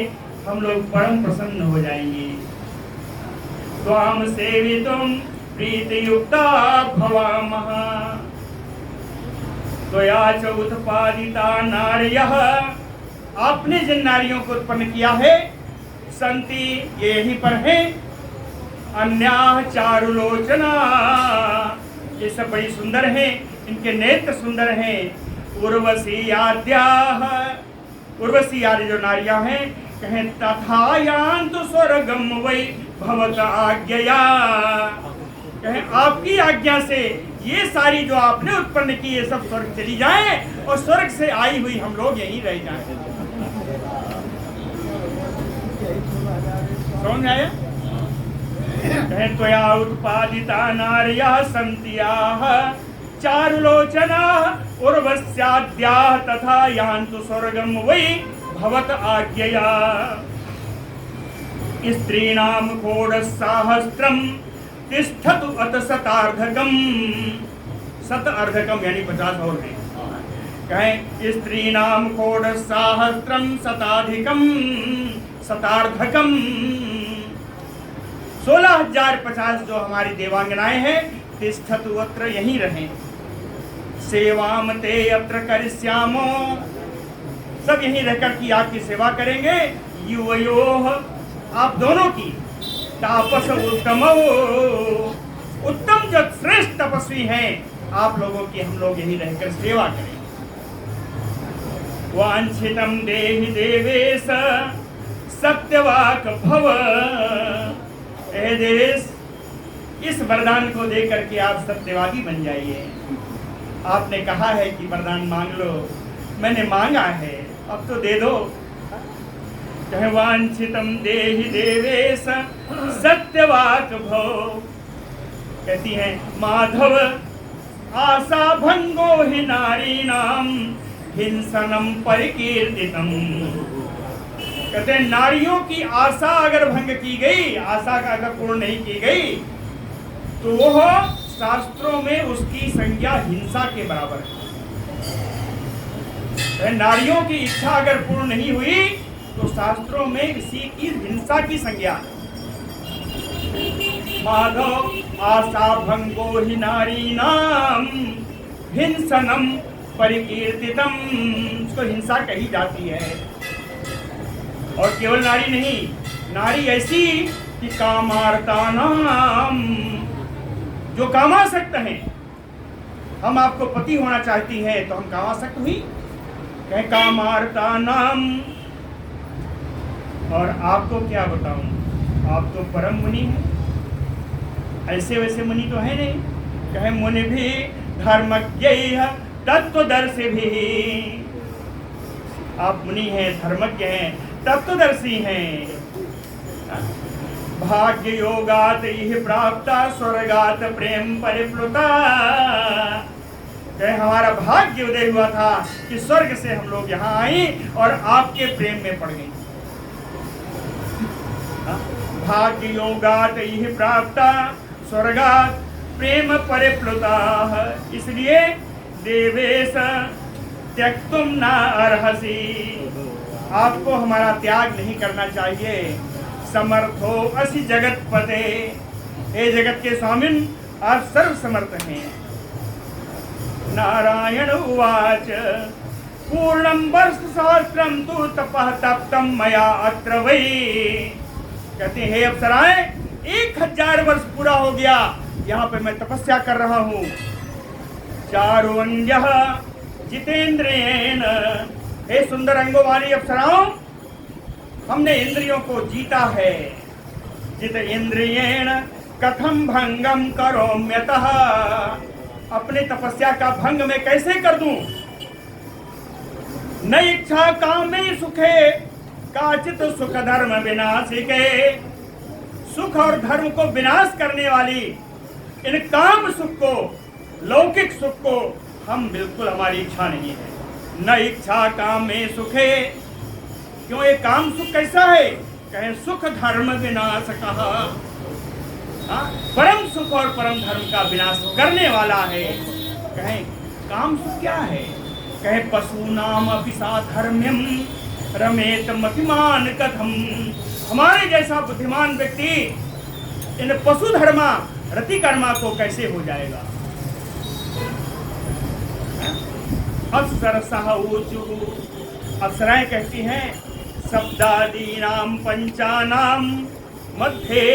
Speaker 1: हम लोग परम प्रसन्न हो जाएंगे। त्वाम सेवितुम प्रीत युक्ता भवामः, त्वया च उत्पादिता नार्यः, आपने जिन नारियों को उत्पन्न किया है, संति ये यहीं पर है, अन्याः चारुलोचना, ये सब बड़ी सुंदर हैं, इनके नेत्र सुंदर हैं। उर्वशी आद्याः, उर्वशी आदि जो नारियां हैं, कहें तथा यान्तु स्वर्गम वै भवत आज्ञया, कहें आपकी आज्ञा से ये सारी जो आपने उत्पन्न की ये सब स्वर्ग चली जाएं और स्वर्ग से आई हुई हम लोग यहीं रह जाएं। समझ आया? कहे त्वया उत्पादिता नार्यः सन्त्याः चारुलोचनाः उर्वश्याद्याः तथा यान्तु स्वर्गं वै भवत आज्ञया। स्त्रीणां षोडशसहस्रं तिष्ठतु अत शतार्धकम्। शतार्धकम यानी 50 और है। कहें स्त्रीणां षोडशसहस्रं शताधिकं शतार्धकम। 16,050 जो हमारी देवांगनाएं हैं तिष्ठतु अत्र यहीं रहें। सेवाम ते अत्र करिष्यामो, सब यहीं रहकर की आपकी सेवा करेंगे। युवयोः, आप दोनों की। तापस उत्तमो, उत्तम जो श्रेष्ठ तपस्वी हैं आप लोगों की हम लोग यहीं रहकर सेवा करें। वांछितम देहि देवेश सत्यवाक भव। हे देवेश, इस वरदान को देकर के आप सत्यवादी बन जाइए। आपने कहा है कि वरदान मांग लो, मैंने मांगा है, अब तो दे दो। कहे वांछितम देहि देवेश सत्यवाक भव। कहती हैं माधव आशा भंगो हि नारीणाम हिंसनम परिकीर्तितम। कहते हैं नारियों की आशा अगर भंग की गई, आशा का अगर पूर्ण नहीं की गई तो वह शास्त्रों में उसकी संज्ञा हिंसा के बराबर है। नारियों की इच्छा अगर पूर्ण नहीं हुई तो शास्त्रों में इसी की हिंसा की संज्ञा है। माधव आशा भंगो हि नारीणाम हिंसनम परिकीर्तितम। उसको हिंसा कही जाती है। और केवल नारी नहीं, नारी ऐसी कि कामार्ता नाम, जो कामासक्त हैं। हम आपको पति होना चाहती हैं तो हम कामासक्त हुई। कहे कामार्ता नाम। और आपको क्या बताऊं, आप तो परम मुनि हैं, ऐसे वैसे मुनि तो है नहीं। कहे मुनि भी धर्मज्ञ तत्वदर्शी भी। आप मुनि हैं, धर्मज्ञ हैं, तत्वदर्शी हैं। भाग्य योगात इह प्राप्ता स्वर्गात प्रेम परिप्लुता। कहे हमारा भाग्य उदय हुआ था कि स्वर्ग से हम लोग यहाँ आए और आपके प्रेम में पड़ गए। भाग्य योगात इह प्राप्ता स्वर्गात प्रेम परिप्लुता। इसलिए देवेश त्यक्तुम न अर्हसि, आपको हमारा त्याग नहीं करना चाहिए। समर्थो असि जगतपते, हे जगत के स्वामिन आप सर्व समर्थ हैं। नारायण उवाच पूर्णं वर्ष सहस्रम तु तपः तप्तम मया अत्र वै। कहते हैं हे अप्सराएं, 1000 वर्ष पूरा हो गया, यहाँ पे मैं तपस्या कर रहा हूँ। चारुअंजः जितेंद्रियेण, हे सुंदर अंगों वाली अप्सराओं, हमने इंद्रियों को जीता है। जित इंद्रियेण कथम भंगम करोम्यतः, अपने तपस्या का भंग मैं कैसे कर दूं। न इच्छा कामे सुखे काचित सुख धर्म विनाशिके। सुख और धर्म को विनाश करने वाली इन काम सुख को, लौकिक सुख को हम बिल्कुल, हमारी इच्छा नहीं है। न इच्छा काम में सुखे, क्यों ये काम सुख कैसा है। कहें सुख धर्म विनाश कहा, परम सुख और परम धर्म का विनाश करने वाला है। कहें काम सुख क्या है। कहें पशु नाम अपिसा धर्म्यम रमेत मतिमान कथम। हमारे जैसा बुद्धिमान व्यक्ति इन पशु धर्मा रति कर्मा को कैसे हो जाएगा। अप्सरसः ऊचु, अप्सराएं कहती हैं शब्दादीनाम पंचानाम मध्ये।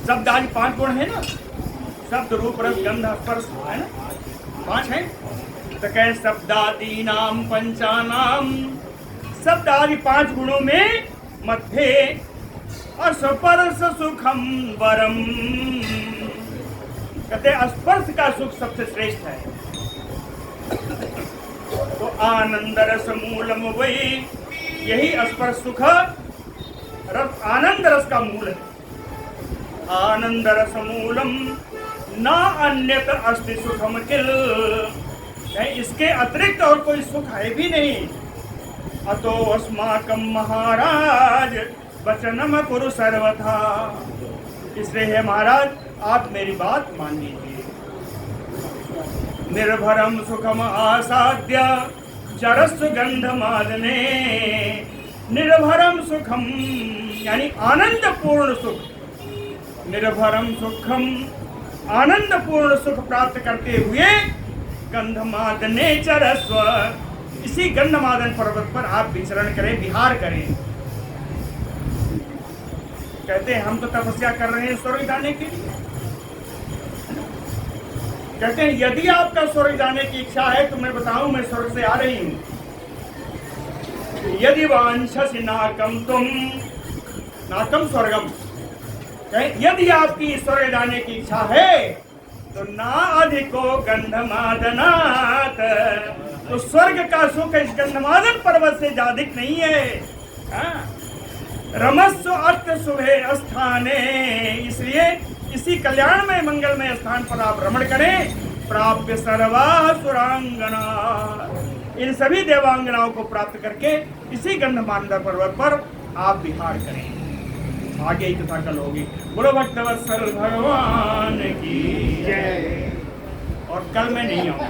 Speaker 1: शब्द आदि 5 गुण है ना, शब्द रूप रस गंध स्पर्श है ना, 5 है। तो कहे शब्दादीनाम पंचानाम, शब्द आदि 5 गुणों में मध्ये स्पर्श सुखम वरम। कहते स्पर्श का सुख सबसे श्रेष्ठ है। तो आनंद रस मूलम वही, यही स्पर्श सुख रस आनंद रस का मूल है। आनंद रस मूलम ना अन्यत अस्ति सुखम किल, इसके अतिरिक्त और कोई सुख है भी नहीं। अतो अस्माकम महाराज वचनम कुरु सर्वथा, इसलिए है महाराज आप मेरी बात मान लीजिए। निर्भरम सुखम आसाद्य चरस्सु गंधमादने, निर्भरम सुखम यानी आनंद पूर्ण सुख, निर्भरम सुखम आनंद पूर्ण सुख प्राप्त करते हुए गंधमादने चरस्व, इसी गंधमादन पर्वत पर आप विचरण करें, विहार करें। कहते हैं हम तो तपस्या कर रहे हैं स्वर्ग जाने के लिए। कहते हैं यदि आपका स्वर्ग जाने की इच्छा है तो मैं बताऊं मैं स्वर्ग से आ रही हूं। यदि वांछसि नाकम तुम नाकम स्वर्गम, यदि आपकी स्वर्ग जाने की इच्छा है तो ना अधिको गंधमादनात्, तो स्वर्ग का सुख इस गंधमादन पर्वत से ज्यादिक नहीं है। रमस्व अत्र शुभे स्थाने, इसलिए इसी कल्याणमय मंगलमय स्थान पर आप रमण करें। प्राप्य सर्वा सुरांगना, इन सभी देवांगनाओं को प्राप्त करके इसी गंधमादन पर्वत पर आप विहार करें। आगे ही कथा कल होगी। बोलो भक्तवत्सल भगवान की जय। और कल मैं नहीं आऊंगा।